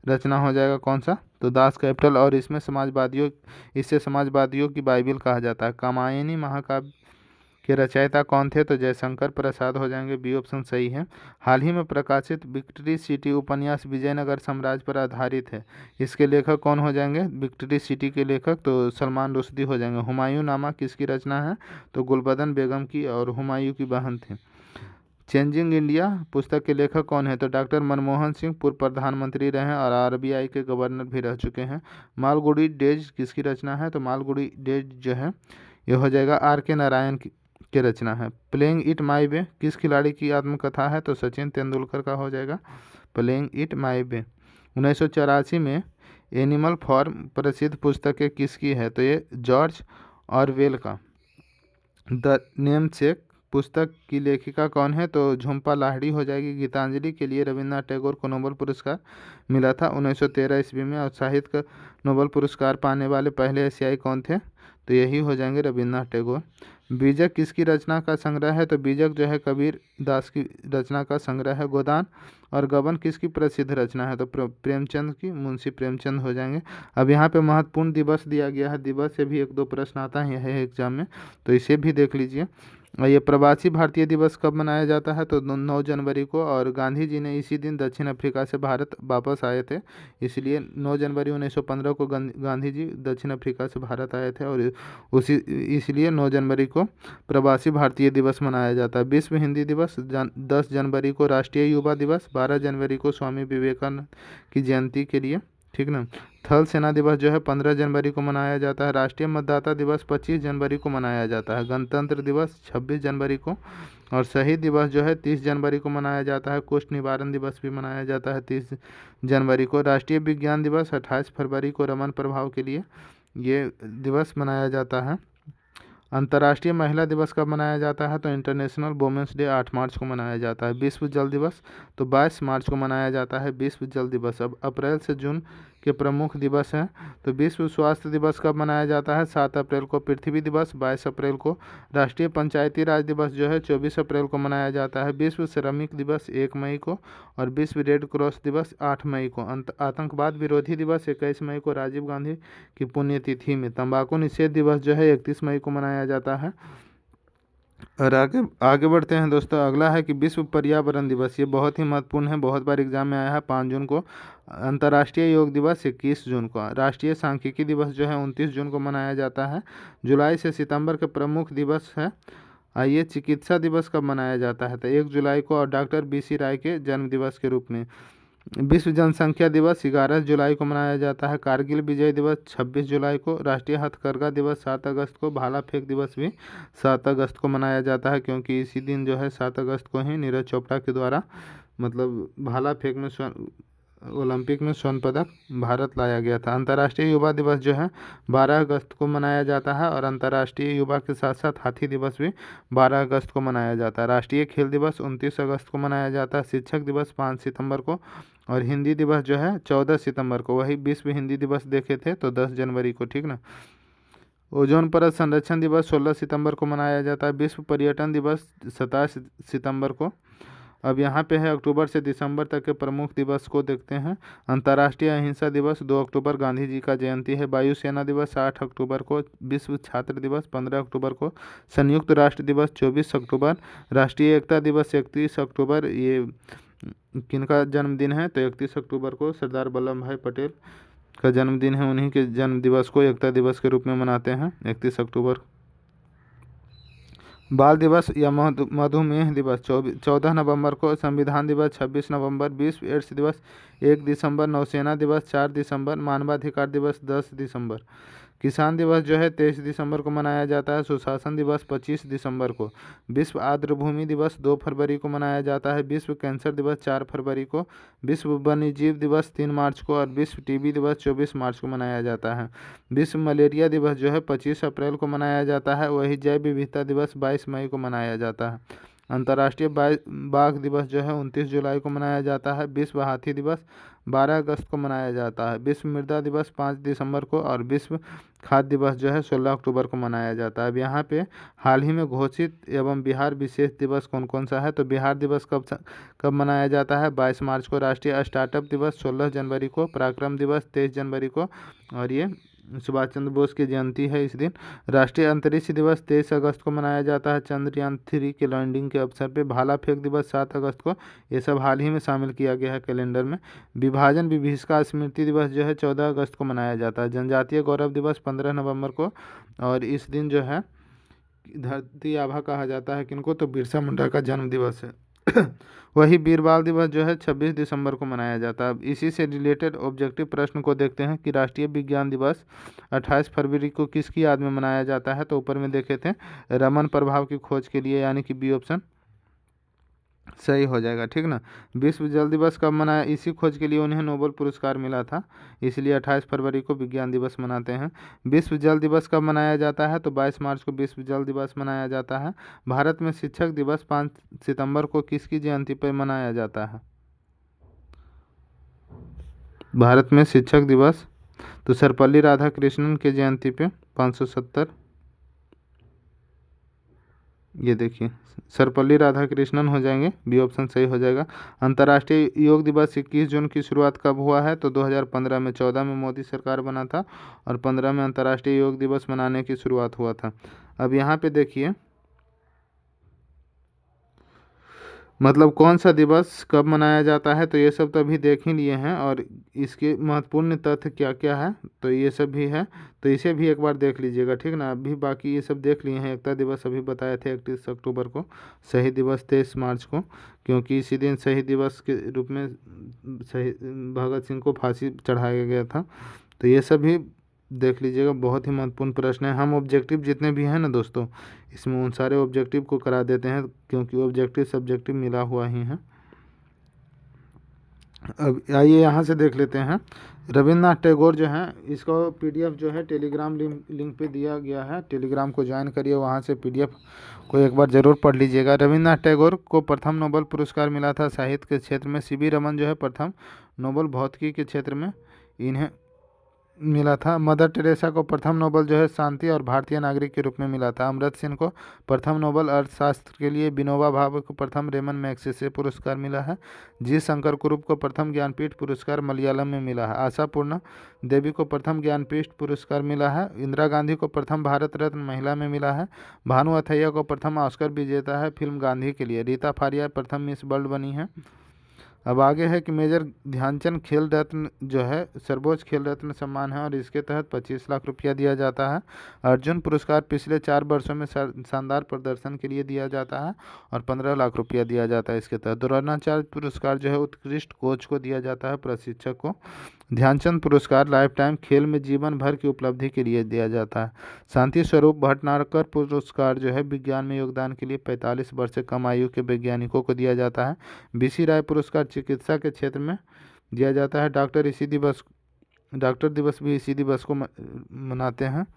रचना हो जाएगा कौन सा? तो दास कैपिटल। और इससे समाजवादियों की बाइबिल कहा जाता है। कामायनी महाकाव्य के रचयिता कौन थे? तो जयशंकर प्रसाद हो जाएंगे, बी ऑप्शन सही है। हाल ही में प्रकाशित विक्ट्री सिटी उपन्यास विजयनगर साम्राज्य पर आधारित है, इसके लेखक कौन हो जाएंगे? विक्ट्री सिटी के लेखक तो सलमान रुश्दी हो जाएंगे। हुमायूं नामा किसकी रचना है? तो गुलबदन बेगम की और हुमायूं की बहन थी। चेंजिंग इंडिया पुस्तक के लेखक कौन है? तो डॉक्टर मनमोहन सिंह पूर्व प्रधानमंत्री रहे हैं और आरबीआई के गवर्नर भी रह चुके हैं। मालगुडी डेज किसकी रचना है? तो मालगुडी डेज जो है ये हो जाएगा आर के नारायण की रचना है। प्लेइंग इट माई वे किस खिलाड़ी की आत्मकथा है? तो सचिन तेंदुलकर का हो जाएगा प्लेइंग इट माई वे। 1984 में एनिमल फार्म प्रसिद्ध पुस्तकें किसकी है? तो ये जॉर्ज ऑरवेल का। द नेमसेक पुस्तक की लेखिका कौन है? तो झुम्पा लाहिड़ी हो जाएगी। गीतांजलि के लिए रविन्द्रनाथ टैगोर को नोबेल पुरस्कार मिला था 1913 ईस्वी में। और साहित्य का नोबेल पुरस्कार पाने वाले पहले एशियाई कौन थे? तो यही हो जाएंगे रविन्द्रनाथ टैगोर। बीजक किसकी रचना का संग्रह है? तो बीजक जो है कबीर दास की रचना का संग्रह है। गोदान और गबन किसकी प्रसिद्ध रचना है? तो प्रेमचंद की, मुंशी प्रेमचंद हो जाएंगे। अब यहाँ पे महत्वपूर्ण दिवस दिया गया है, दिवस से भी 1-2 प्रश्न आता है एग्जाम में, तो इसे भी देख लीजिए। ये प्रवासी भारतीय दिवस कब मनाया जाता है? तो 9 जनवरी को। और गांधी जी ने इसी दिन दक्षिण अफ्रीका से भारत वापस आए थे, इसलिए 9 जनवरी 1915 को गांधी जी दक्षिण अफ्रीका से भारत आए थे और इसलिए 9 जनवरी को प्रवासी भारतीय दिवस मनाया जाता है। विश्व हिंदी दिवस 10 जनवरी को। राष्ट्रीय युवा दिवस 12 जनवरी को स्वामी विवेकानंद की जयंती के लिए, ठीक ना। थल सेना दिवस जो है 15 जनवरी को मनाया जाता है। राष्ट्रीय मतदाता दिवस 25 जनवरी को मनाया जाता है। गणतंत्र दिवस 26 जनवरी को। और शहीद दिवस जो है 30 जनवरी को मनाया जाता है। कुष्ठ निवारण दिवस भी मनाया जाता है 30 जनवरी को। राष्ट्रीय विज्ञान दिवस 28 फरवरी को रमन प्रभाव के लिए ये दिवस मनाया जाता है। अंतर्राष्ट्रीय महिला दिवस कब मनाया जाता है? तो इंटरनेशनल वुमेंस डे 8 मार्च को मनाया जाता है। विश्व जल दिवस तो 22 मार्च को मनाया जाता है, विश्व जल दिवस। अब अप्रैल से जून के प्रमुख दिवस हैं। तो विश्व स्वास्थ्य दिवस कब मनाया जाता है? 7 अप्रैल को। पृथ्वी दिवस 22 अप्रैल को। राष्ट्रीय पंचायती राज दिवस जो है 24 अप्रैल को मनाया जाता है। विश्व श्रमिक दिवस 1 मई को। और विश्व रेड क्रॉस दिवस 8 मई को। आतंकवाद विरोधी दिवस 21 मई को राजीव गांधी की पुण्यतिथि में। तंबाकू निषेध दिवस जो है 31 मई को मनाया जाता है। और आगे आगे बढ़ते हैं दोस्तों। अगला है कि विश्व पर्यावरण दिवस। ये बहुत ही महत्वपूर्ण है, बहुत बार एग्जाम में आया है। 5 जून को। अंतर्राष्ट्रीय योग दिवस 21 जून को। राष्ट्रीय सांख्यिकी दिवस जो है 29 जून को मनाया जाता है। जुलाई से सितंबर के प्रमुख दिवस है। आइए, चिकित्सा दिवस कब मनाया जाता है? तो 1 जुलाई को, और डॉक्टर BC राय के जन्म दिवस के रूप में। विश्व जनसंख्या दिवस 11 जुलाई को मनाया जाता है। कारगिल विजय दिवस 26 जुलाई को। राष्ट्रीय हथकरघा दिवस 7 अगस्त को। भाला फेंक दिवस भी 7 अगस्त को मनाया जाता है, क्योंकि इसी दिन जो है 7 अगस्त को ही नीरज चोपड़ा के द्वारा मतलब भाला फेंक में ओलंपिक में स्वर्ण पदक भारत लाया गया था। अंतर्राष्ट्रीय युवा दिवस जो है 12 अगस्त को मनाया जाता है, और अंतर्राष्ट्रीय युवा के साथ साथ हाथी दिवस भी 12 अगस्त को मनाया जाता है। राष्ट्रीय खेल दिवस 29 अगस्त को मनाया जाता है। शिक्षक दिवस 5 सितंबर को, और हिंदी दिवस जो है 14 सितंबर को। वही विश्व हिंदी दिवस देखे थे तो 10 जनवरी को, ठीक ना। ओजोन परत संरक्षण दिवस 16 सितंबर को मनाया जाता है। विश्व पर्यटन दिवस 27 सितंबर को। अब यहाँ पे है अक्टूबर से दिसंबर तक के प्रमुख दिवस को देखते हैं। अंतर्राष्ट्रीय अहिंसा दिवस 2 अक्टूबर, गांधी जी का जयंती है। वायुसेना दिवस 8 अक्टूबर को। विश्व छात्र दिवस 15 अक्टूबर को। संयुक्त राष्ट्र दिवस 24 अक्टूबर। राष्ट्रीय एकता दिवस 31 अक्टूबर। ये किनका जन्मदिन है? तो 31 अक्टूबर को सरदार वल्लभ भाई पटेल का जन्मदिन है। उन्हीं के जन्म दिवस को एकता दिवस के रूप में मनाते हैं 31 अक्टूबर। बाल दिवस या मधुमेह दिवस 14 नवंबर को। संविधान दिवस 26 नवंबर। विश्व एड्स दिवस 1 दिसंबर। नौसेना दिवस 4 दिसंबर। मानवाधिकार दिवस 10 दिसंबर। किसान दिवस जो है 23 दिसंबर को मनाया जाता है। सुशासन दिवस 25 दिसंबर को। विश्व आर्द्रभूमि दिवस 2 फरवरी को मनाया जाता है। विश्व कैंसर दिवस 4 फरवरी को। विश्व वन्यजीव दिवस 3 मार्च को, और विश्व टीबी दिवस 24 मार्च को मनाया जाता है। विश्व मलेरिया दिवस जो है 25 अप्रैल को मनाया जाता है। वही जैव विविधता दिवस 22 मई को मनाया जाता है। अंतर्राष्ट्रीय बाघ दिवस जो है 29 जुलाई को मनाया जाता है। विश्व हाथी दिवस 12 अगस्त को मनाया जाता है। विश्व मृदा दिवस 5 दिसंबर को, और विश्व खाद्य दिवस जो है 16 अक्टूबर को मनाया जाता है। अब यहाँ पे हाल ही में घोषित एवं बिहार विशेष दिवस कौन कौन सा है? तो बिहार दिवस कब मनाया जाता है? 22 मार्च को। राष्ट्रीय स्टार्टअप दिवस 16 जनवरी को। पराक्रम दिवस 23 जनवरी को, और ये सुभाष चंद्र बोस की जयंती है इस दिन। राष्ट्रीय अंतरिक्ष दिवस 23 अगस्त को मनाया जाता है, चंद्रयान-3 के लैंडिंग के अवसर पे। भाला फेंक दिवस 7 अगस्त को। ये सब हाल ही में शामिल किया गया है कैलेंडर में। विभाजन विभीषिका स्मृति दिवस जो है 14 अगस्त को मनाया जाता है। जनजातीय गौरव दिवस 15 नवंबर को, और इस दिन जो है धरती आभा कहा जाता है किनको? तो बिरसा मुंडा का जन्म दिवस है। वही वीर बाल दिवस जो है 26 दिसंबर को मनाया जाता है। अब इसी से रिलेटेड ऑब्जेक्टिव प्रश्न को देखते हैं कि राष्ट्रीय विज्ञान दिवस 28 फरवरी को किसकी याद में मनाया जाता है? तो ऊपर में देखे थे रमन प्रभाव की खोज के लिए, यानी कि बी ऑप्शन सही हो जाएगा, ठीक ना। विश्व जल दिवस कब मनाया? इसी खोज के लिए उन्हें नोबेल पुरस्कार मिला था, इसलिए 28 फरवरी को विज्ञान दिवस मनाते हैं। विश्व जल दिवस कब मनाया जाता है? तो 22 मार्च को विश्व जल दिवस मनाया जाता है। भारत में शिक्षक दिवस 5 सितंबर को किसकी जयंती पर मनाया जाता है? भारत में शिक्षक दिवस तो सर्वपल्ली राधाकृष्णन की जयंती पे 570, ये देखिए सर्वपल्ली राधाकृष्णन हो जाएंगे, बी ऑप्शन सही हो जाएगा। अंतर्राष्ट्रीय योग दिवस 21 जून की शुरुआत कब हुआ है? तो 2015 में। 14 में मोदी सरकार बना था, और 15 में अंतर्राष्ट्रीय योग दिवस मनाने की शुरुआत हुआ था। अब यहाँ पे देखिए मतलब कौन सा दिवस कब मनाया जाता है, तो ये सब तो अभी देख ही लिए हैं, और इसके महत्वपूर्ण तथ्य क्या क्या है तो ये सब भी है, तो इसे भी एक बार देख लीजिएगा, ठीक ना। अभी बाकी ये सब देख लिए हैं। एकता दिवस अभी बताए थे 31 अक्टूबर को। शहीद दिवस 23 मार्च को, क्योंकि इसी दिन शहीद दिवस के रूप में भगत सिंह को फांसी चढ़ाया गया था। तो ये सब भी देख लीजिएगा, बहुत ही महत्वपूर्ण प्रश्न है। हम ऑब्जेक्टिव जितने भी हैं ना दोस्तों, इसमें उन सारे ऑब्जेक्टिव को करा देते हैं, क्योंकि ऑब्जेक्टिव सब्जेक्टिव मिला हुआ ही है। अब आइए यहाँ से देख लेते हैं। रविन्द्रनाथ टैगोर जो हैं, इसको पीडीएफ जो है टेलीग्राम लिंक पे दिया गया है। टेलीग्राम को ज्वाइन करिए, वहाँ से पीडीएफ को एक बार ज़रूर पढ़ लीजिएगा। रविन्द्रनाथ टैगोर को प्रथम नोबेल पुरस्कार मिला था साहित्य के क्षेत्र में। सीवी रमन जो है प्रथम नोबेल भौतिकी के क्षेत्र में। इन्हें मिला था। मदर टेरेसा को प्रथम नोबेल जो है शांति और भारतीय नागरिक के रूप में मिला था। अमर्त्य सेन को प्रथम नोबेल अर्थशास्त्र के लिए, विनोबा भावे को प्रथम रेमन मैग्सेसे पुरस्कार मिला है। जी शंकर कुरुप को प्रथम ज्ञानपीठ पुरस्कार मलयालम में मिला है। आशा पूर्णा देवी को प्रथम ज्ञानपीठ पुरस्कार मिला है। इंदिरा गांधी को प्रथम भारत रत्न महिला में मिला है। भानु अथैया को प्रथम ऑस्कर विजेता है फिल्म गांधी के लिए। रीता फारिया प्रथम मिस वर्ल्ड बनी है। अब आगे है कि मेजर ध्यानचंद खेल रत्न जो है सर्वोच्च खेल रत्न सम्मान है और इसके तहत 25 लाख रुपया दिया जाता है। अर्जुन पुरस्कार पिछले 4 वर्षों में शानदार प्रदर्शन के लिए दिया जाता है और 15 लाख रुपया दिया जाता है इसके तहत। द्रोणाचार्य पुरस्कार जो है उत्कृष्ट कोच को दिया जाता है, प्रशिक्षक को। ध्यानचंद पुरस्कार लाइफ टाइम खेल में जीवन भर की उपलब्धि के लिए दिया जाता है। शांति स्वरूप भटनागर पुरस्कार जो है विज्ञान में योगदान के लिए 45 वर्ष से कम आयु के वैज्ञानिकों को दिया जाता है। बीसी राय पुरस्कार चिकित्सा के क्षेत्र में दिया जाता है। डॉक्टर दिवस भी इसी दिवस को मनाते हैं।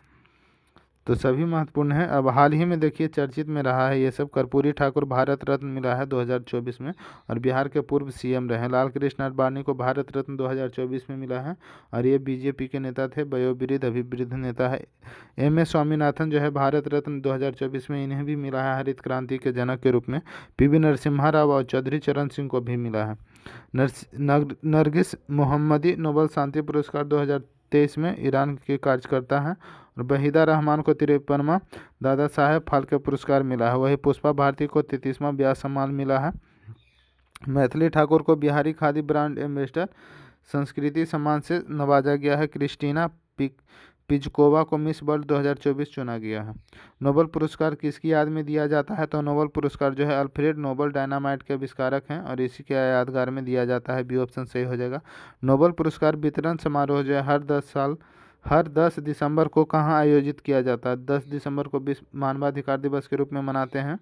तो सभी महत्वपूर्ण है। अब हाल ही में देखिए चर्चित में रहा है ये सब। कर्पूरी ठाकुर भारत रत्न मिला है 2024 में और बिहार के पूर्व सीएम रहे। लाल कृष्ण आडवाणी को भारत रत्न 2024 में मिला है और ये बीजेपी के नेता थे, वयोवृद्ध अभिवृद्ध नेता है। एम एस स्वामीनाथन जो है भारत रत्न 2024 में इन्हें भी मिला है हरित क्रांति के जनक के रूप में। पीवी नरसिम्हा राव और चौधरी चरण सिंह को भी मिला है। नरगिस मोहम्मदी नोबेल शांति पुरस्कार 2023 में ईरान के कार्यकर्ता हैं। और वहीदा रहमान को 53वां दादा साहेब फाल्के पुरस्कार मिला है। वही पुष्पा भारती को 33वां व्यास सम्मान मिला है। मैथिली ठाकुर को बिहारी खादी ब्रांड एम्बेसडर संस्कृति सम्मान से नवाजा गया है। क्रिस्टीना पिजकोवा को मिस वर्ल्ड 2024 चुना गया है। नोबेल पुरस्कार किसकी याद में दिया जाता है? तो नोबेल पुरस्कार जो है अल्फ्रेड नोबेल डायनामाइट के आविष्कारक हैं और इसी के यादगार में दिया जाता है। बी ऑप्शन सही हो जाएगा। नोबेल पुरस्कार वितरण समारोह जो है हर 10 दिसंबर को कहाँ आयोजित किया जाता है? 10 दिसंबर को विश्व मानवाधिकार दिवस के रूप में मनाते हैं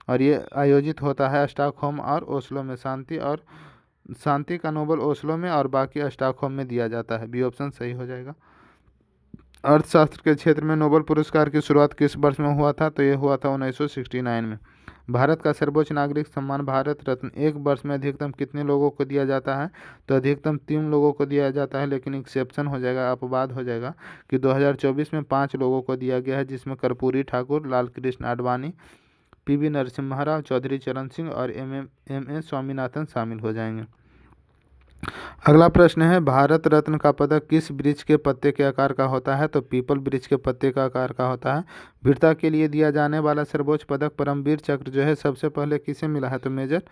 और ये आयोजित होता है स्टॉकहोम और ओस्लो में। शांति का नोबेल ओस्लो में और बाकी स्टॉकहोम में दिया जाता है। बी ऑप्शन सही हो जाएगा। अर्थशास्त्र के क्षेत्र में नोबेल पुरस्कार की शुरुआत किस वर्ष में हुआ था? तो ये हुआ था 1969 में। भारत का सर्वोच्च नागरिक सम्मान भारत रत्न एक वर्ष में अधिकतम कितने लोगों को दिया जाता है? तो अधिकतम 3 लोगों को दिया जाता है, लेकिन एक्सेप्शन हो जाएगा, अपवाद हो जाएगा कि 2024 में 5 लोगों को दिया गया है, जिसमें कर्पूरी ठाकुर, लाल कृष्ण आडवाणी, पीवी नरसिम्हा राव, चौधरी चरण सिंह और एम एस स्वामीनाथन शामिल हो जाएंगे। अगला प्रश्न है भारत रत्न का पदक किस वृक्ष के पत्ते के आकार का होता है? तो पीपल वृक्ष के पत्ते का आकार का होता है। वीरता के लिए दिया जाने वाला सर्वोच्च पदक परमवीर चक्र जो है सबसे पहले किसे मिला है? तो मेजर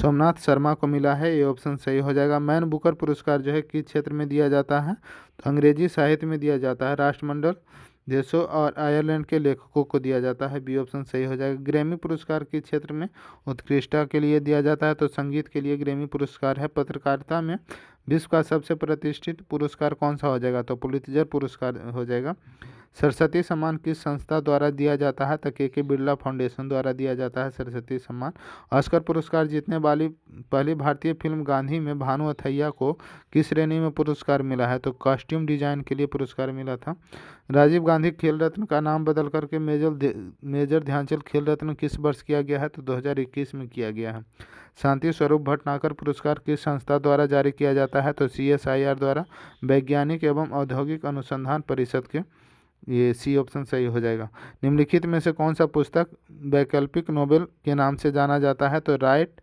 सोमनाथ शर्मा को मिला है। ये ऑप्शन सही हो जाएगा। मैन बुकर पुरस्कार जो है किस क्षेत्र में दिया जाता है? तो अंग्रेजी साहित्य में दिया जाता है। राष्ट्रमंडल देशों और आयरलैंड के लेखकों को दिया जाता है। बी ऑप्शन सही हो जाएगा। ग्रैमी पुरस्कार किस क्षेत्र में उत्कृष्टता के लिए दिया जाता है? तो संगीत के लिए ग्रैमी पुरस्कार है। पत्रकारिता में विश्व का सबसे प्रतिष्ठित पुरस्कार कौन सा हो जाएगा? तो पुलित्जर पुरस्कार हो जाएगा। सरस्वती सम्मान किस संस्था द्वारा दिया जाता है? तो के बिरला फाउंडेशन द्वारा दिया जाता है सरस्वती सम्मान। ऑस्कर पुरस्कार जीतने वाली पहली भारतीय फिल्म गांधी में भानु अथैया को किस श्रेणी में पुरस्कार मिला है? तो कॉस्ट्यूम डिजाइन के लिए पुरस्कार मिला था। राजीव गांधी खेल रत्न का नाम बदल करके मेजर ध्यानचंद खेल रत्न किस वर्ष किया गया है? तो 2021 में किया गया है। शांति स्वरूप भटनागर पुरस्कार किस संस्था द्वारा जारी किया जाता है? तो CSIR द्वारा, वैज्ञानिक एवं औद्योगिक अनुसंधान परिषद के। ये सी ऑप्शन सही हो जाएगा। निम्नलिखित में से कौन सा पुस्तक वैकल्पिक नोबेल के नाम से जाना जाता है? तो राइट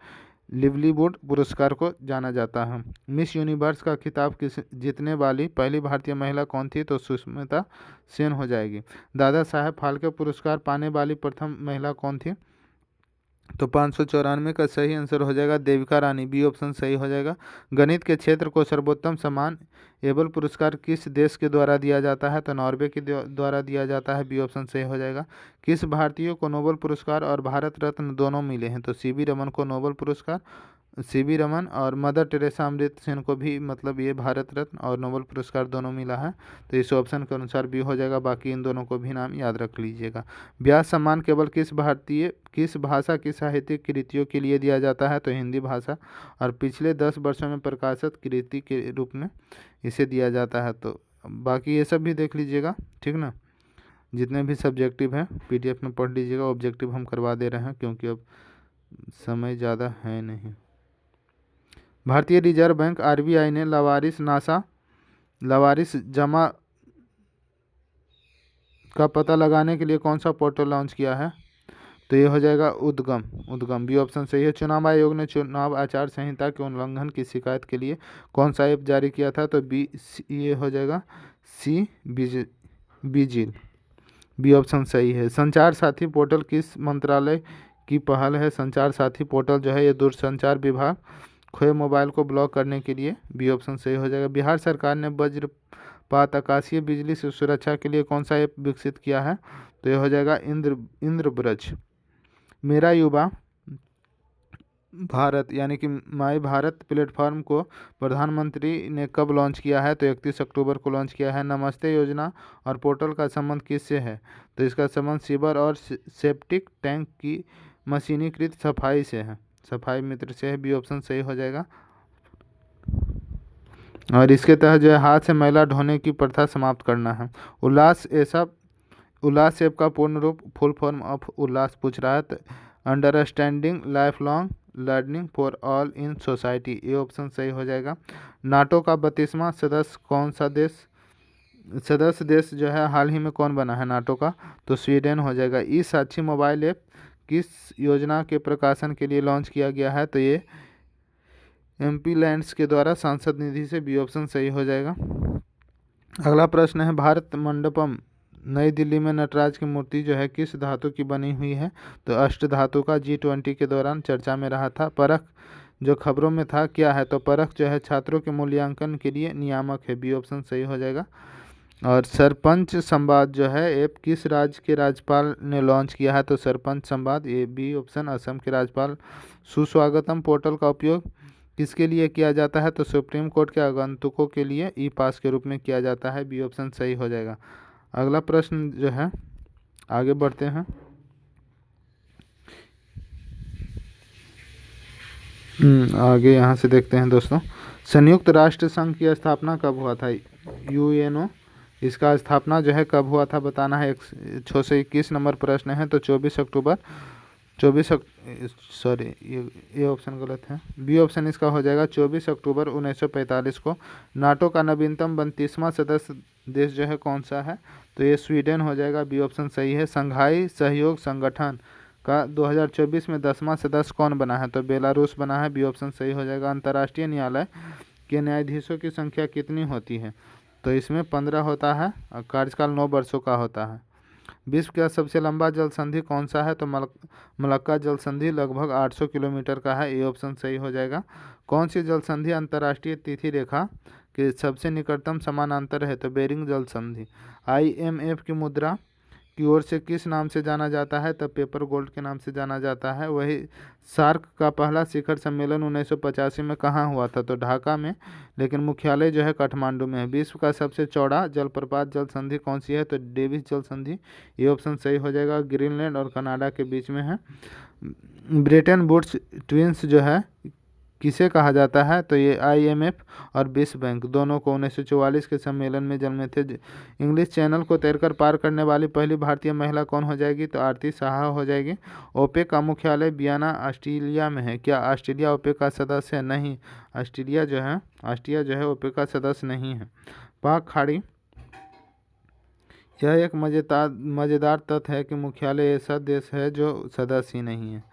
लिवलीवुड पुरस्कार को जाना जाता है। मिस यूनिवर्स का खिताब जीतने वाली पहली भारतीय महिला कौन थी? तो सुष्मिता सेन हो जाएगी। दादा साहेब फाल्के पुरस्कार पाने वाली प्रथम महिला कौन थी? तो 594 का सही आंसर हो जाएगा देविका रानी। बी ऑप्शन सही हो जाएगा। गणित के क्षेत्र को सर्वोत्तम सम्मान एबल पुरस्कार किस देश के द्वारा दिया जाता है? तो नॉर्वे के द्वारा दिया जाता है। बी ऑप्शन सही हो जाएगा। किस भारतीय को नोबेल पुरस्कार और भारत रत्न दोनों मिले हैं? तो CV रमन को नोबेल पुरस्कार, CV रमन और मदर टेरेसा अमृत सेन को भी मतलब ये भारत रत्न और नोबेल पुरस्कार दोनों मिला है। तो इस ऑप्शन के अनुसार भी हो जाएगा। बाकी इन दोनों को भी नाम याद रख लीजिएगा। व्यास सम्मान केवल किस भाषा की साहित्यिक कृतियों के लिए दिया जाता है? तो हिंदी भाषा, और पिछले 10 वर्षों में प्रकाशित कृति के रूप में इसे दिया जाता है। तो बाकी ये सब भी देख लीजिएगा, ठीक ना। जितने भी सब्जेक्टिव हैं PDF में पढ़ लीजिएगा। ऑब्जेक्टिव हम करवा दे रहे हैं क्योंकि अब समय ज़्यादा है नहीं। भारतीय रिजर्व बैंक RBI ने लावारिस जमा का पता लगाने के लिए कौन सा पोर्टल लॉन्च किया है? तो ये हो जाएगा उद्गम बी ऑप्शन सही है। चुनाव आयोग ने चुनाव आचार संहिता के उल्लंघन की शिकायत के लिए कौन सा ऐप जारी किया था? तो ये हो जाएगा सी विजिल, बी ऑप्शन सही है। संचार साथी पोर्टल किस मंत्रालय की पहल है? संचार साथी पोर्टल जो है ये दूरसंचार विभाग खोए मोबाइल को ब्लॉक करने के लिए, बी ऑप्शन सही हो जाएगा। बिहार सरकार ने वज्रपात आकाशीय बिजली से सुरक्षा के लिए कौन सा ऐप विकसित किया है? तो ये हो जाएगा इंद्रब्रज। मेरा युवा भारत यानी कि माई भारत प्लेटफॉर्म को प्रधानमंत्री ने कब लॉन्च किया है? तो 31 अक्टूबर को लॉन्च किया है। नमस्ते योजना और पोर्टल का संबंध किससे है? तो इसका संबंध सीवर और सेप्टिक टैंक की मशीनीकृत सफाई से है, सफाई मित्र से है, बी ऑप्शन सही हो जाएगा। और इसके तहत जो है हाथ से मैला ढोने की प्रथा समाप्त करना है। उल्लास ऐप का पूर्ण रूप फुल फॉर्म ऑफ उल्लास पूछ रहा है। Understanding life long learning for all in society, ये ऑप्शन सही हो जाएगा। नाटो का 32वां सदस्य कौन सा सदस्य देश जो है हाल ही में कौन बना है नाटो का? तो स्वीडन हो जाएगा। ई साक्षी मोबाइल ऐप किस योजना के प्रकाशन के लिए लॉन्च किया गया है? तो ये MP लैंड्स के द्वारा सांसद निधि से, बी ऑप्शन सही हो जाएगा। अगला प्रश्न है भारत मंडपम नई दिल्ली में नटराज की मूर्ति जो है किस धातु की बनी हुई है? तो अष्ट धातु का G20 के दौरान चर्चा में रहा था। परख जो खबरों में था क्या है? तो परख जो है छात्रों के मूल्यांकन के लिए नियामक है, बी ऑप्शन सही हो जाएगा। और सरपंच संवाद जो है ऐप किस राज्य के राज्यपाल ने लॉन्च किया है? तो सरपंच संवाद, ये बी ऑप्शन असम के राज्यपाल। सुस्वागतम पोर्टल का उपयोग किसके लिए किया जाता है? तो सुप्रीम कोर्ट के आगंतुकों के लिए ई पास के रूप में किया जाता है, बी ऑप्शन सही हो जाएगा। अगला प्रश्न जो है आगे बढ़ते हैं। आगे यहाँ से देखते हैं दोस्तों, संयुक्त राष्ट्र संघ की स्थापना कब हुआ था? UNO, इसका स्थापना जो है कब हुआ था बताना है। 621 नंबर प्रश्न है। तो 24 अक्टूबर सॉरी ये ऑप्शन गलत है, बी ऑप्शन इसका हो जाएगा 24 अक्टूबर 1945 को। नाटो का नवीनतम 32वां सदस्य देश जो है कौन सा है? तो ये स्वीडन हो जाएगा, बी ऑप्शन सही है। संघाई सहयोग संगठन का 2024 में 10वां सदस्य कौन बना है? तो बेलारूस बना है, बी ऑप्शन सही हो जाएगा। अंतर्राष्ट्रीय न्यायालय के न्यायाधीशों की संख्या कितनी होती है? तो इसमें 15 होता है और कार्यकाल 9 वर्षों का होता है। विश्व का सबसे लंबा जल संधि कौन सा है? तो मलक्का जल संधि लगभग 800 किलोमीटर का है, ये ऑप्शन सही हो जाएगा। कौन सी जल संधि अंतर्राष्ट्रीय तिथि रेखा के सबसे निकटतम समानांतर है? तो बेरिंग जल संधि। IMF की मुद्रा की ओर से किस नाम से जाना जाता है? तब पेपर गोल्ड के नाम से जाना जाता है। वही सार्क का पहला शिखर सम्मेलन 1985 में कहाँ हुआ था? तो ढाका में, लेकिन मुख्यालय जो है काठमांडू में है। विश्व का सबसे चौड़ा जलप्रपात जल संधि कौन सी है? तो डेविस जल संधि, ये ऑप्शन सही हो जाएगा। ग्रीनलैंड और कनाडा के बीच में है। ब्रेटन वुड्स ट्विंस जो है किसे कहा जाता है? तो ये IMF और विश्व बैंक दोनों को 1944 के सम्मेलन में जन्मे थे। इंग्लिश चैनल को तैरकर पार करने वाली पहली भारतीय महिला कौन हो जाएगी? तो आरती साहा हो जाएगी। ओपेक का मुख्यालय वियना ऑस्ट्रिया में है। क्या ऑस्ट्रेलिया ओपेक का सदस्य है? नहीं, ऑस्ट्रिया जो है ओपेक का सदस्य नहीं है। पाक खाड़ी, यह एक मज़ेदार तथ्य है कि मुख्यालय ऐसा देश है जो सदस्य ही नहीं है।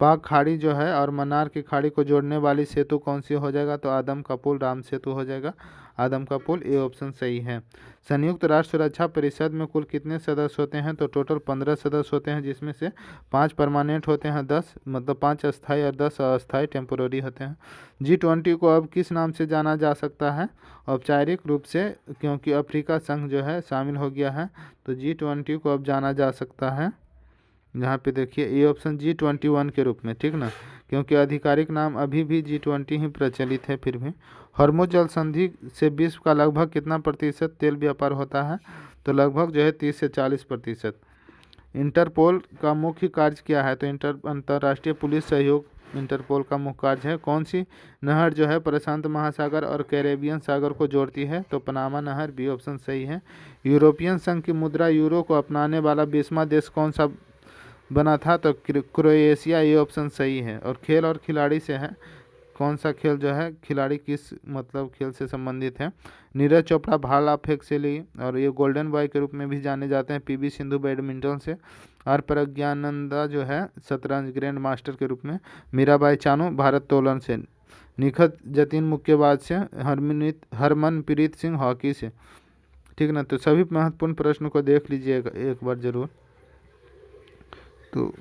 पाक खाड़ी जो है और मन्नार की खाड़ी को जोड़ने वाली सेतु कौन सी हो जाएगा? तो आदम का पुल राम सेतु हो जाएगा, आदम का पुल, ये ऑप्शन सही है। संयुक्त राष्ट्र सुरक्षा परिषद में कुल कितने सदस्य होते हैं? तो टोटल 15 सदस्य होते हैं, जिसमें से 5 परमानेंट होते हैं, 10 मतलब 5 अस्थायी और 10 अस्थायी टेम्पोररी होते हैं। G20 को अब किस नाम से जाना जा सकता है औपचारिक रूप से? क्योंकि अफ्रीका संघ जो है शामिल हो गया है, तो G20 को अब जाना जा सकता है, यहाँ पे देखिए ये ऑप्शन G21 के रूप में, ठीक ना, क्योंकि आधिकारिक नाम अभी भी G20 ही प्रचलित है। फिर भी हॉर्मुज़ जल संधि से विश्व का लगभग कितना प्रतिशत तेल व्यापार होता है? तो लगभग जो है 30 से 40%। इंटरपोल का मुख्य कार्य क्या है? तो अंतर्राष्ट्रीय पुलिस सहयोग इंटरपोल का मुख्य कार्य है। कौन सी नहर जो है प्रशांत महासागर और कैरेबियन सागर को जोड़ती है? तो पनामा नहर, बी ऑप्शन सही है। यूरोपियन संघ की मुद्रा यूरो को अपनाने वाला 20वां देश कौन सा बना था? तो क्रोएशिया, ये ऑप्शन सही है। और खेल और खिलाड़ी से है, कौन सा खेल जो है खिलाड़ी किस मतलब खेल से संबंधित है। नीरज चोपड़ा भाला फेंक से ली और ये गोल्डन बॉय के रूप में भी जाने जाते हैं। पीवी सिंधु बैडमिंटन से और प्रज्ञानंदा जो है शतरंज ग्रैंड मास्टर के रूप में। मीराबाई चानू भारोत्तोलन से। निखत जतीन मुक्केबाज से। हरमनप्रीत सिंह हॉकी से। ठीक ना, तो सभी महत्वपूर्ण प्रश्नों को देख लीजिएगा एक बार जरूर। तो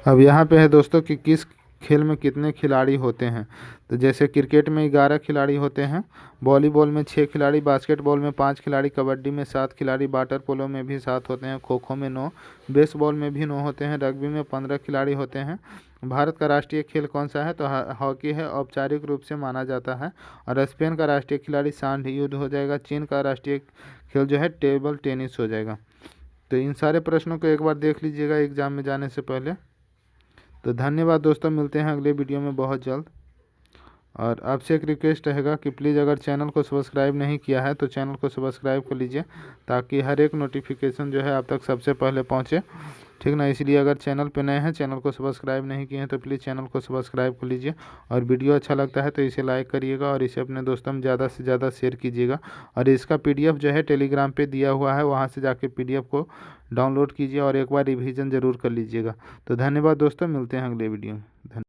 अब यहाँ पे है दोस्तों कि किस खेल में कितने खिलाड़ी होते हैं। तो जैसे क्रिकेट में 11 खिलाड़ी होते हैं, वॉलीबॉल में 6 खिलाड़ी, बास्केटबॉल में 5 खिलाड़ी, कबड्डी में 7 खिलाड़ी, वाटर पोलो में भी 7 होते हैं, खो खो में 9, बेसबॉल में भी 9 होते हैं, रग्बी में 15 खिलाड़ी होते हैं। भारत का राष्ट्रीय खेल कौन सा है, तो हॉकी है, औपचारिक रूप से माना जाता है। और स्पेन का राष्ट्रीय खिलाड़ी सांड युद्ध हो जाएगा। चीन का राष्ट्रीय खेल जो है टेबल टेनिस हो जाएगा। तो इन सारे प्रश्नों को एक बार देख लीजिएगा एग्जाम में जाने से पहले। तो धन्यवाद दोस्तों, मिलते हैं अगले वीडियो में बहुत जल्द। और आपसे एक रिक्वेस्ट रहेगा कि प्लीज़ अगर चैनल को सब्सक्राइब नहीं किया है तो चैनल को सब्सक्राइब कर लीजिए, ताकि हर एक नोटिफिकेशन जो है आप तक सबसे पहले पहुंचे। ठीक ना, इसलिए अगर चैनल पे नए हैं, चैनल को सब्सक्राइब नहीं किए हैं, तो प्लीज़ चैनल को सब्सक्राइब कर लीजिए। और वीडियो अच्छा लगता है तो इसे लाइक करिएगा और इसे अपने दोस्तों में ज़्यादा से ज़्यादा शेयर कीजिएगा। और इसका PDF जो है टेलीग्राम पे दिया हुआ है, वहाँ से जाके PDF को डाउनलोड कीजिए और एक बार रिवीजन ज़रूर कर लीजिएगा। तो धन्यवाद दोस्तों, मिलते हैं अगले वीडियो में।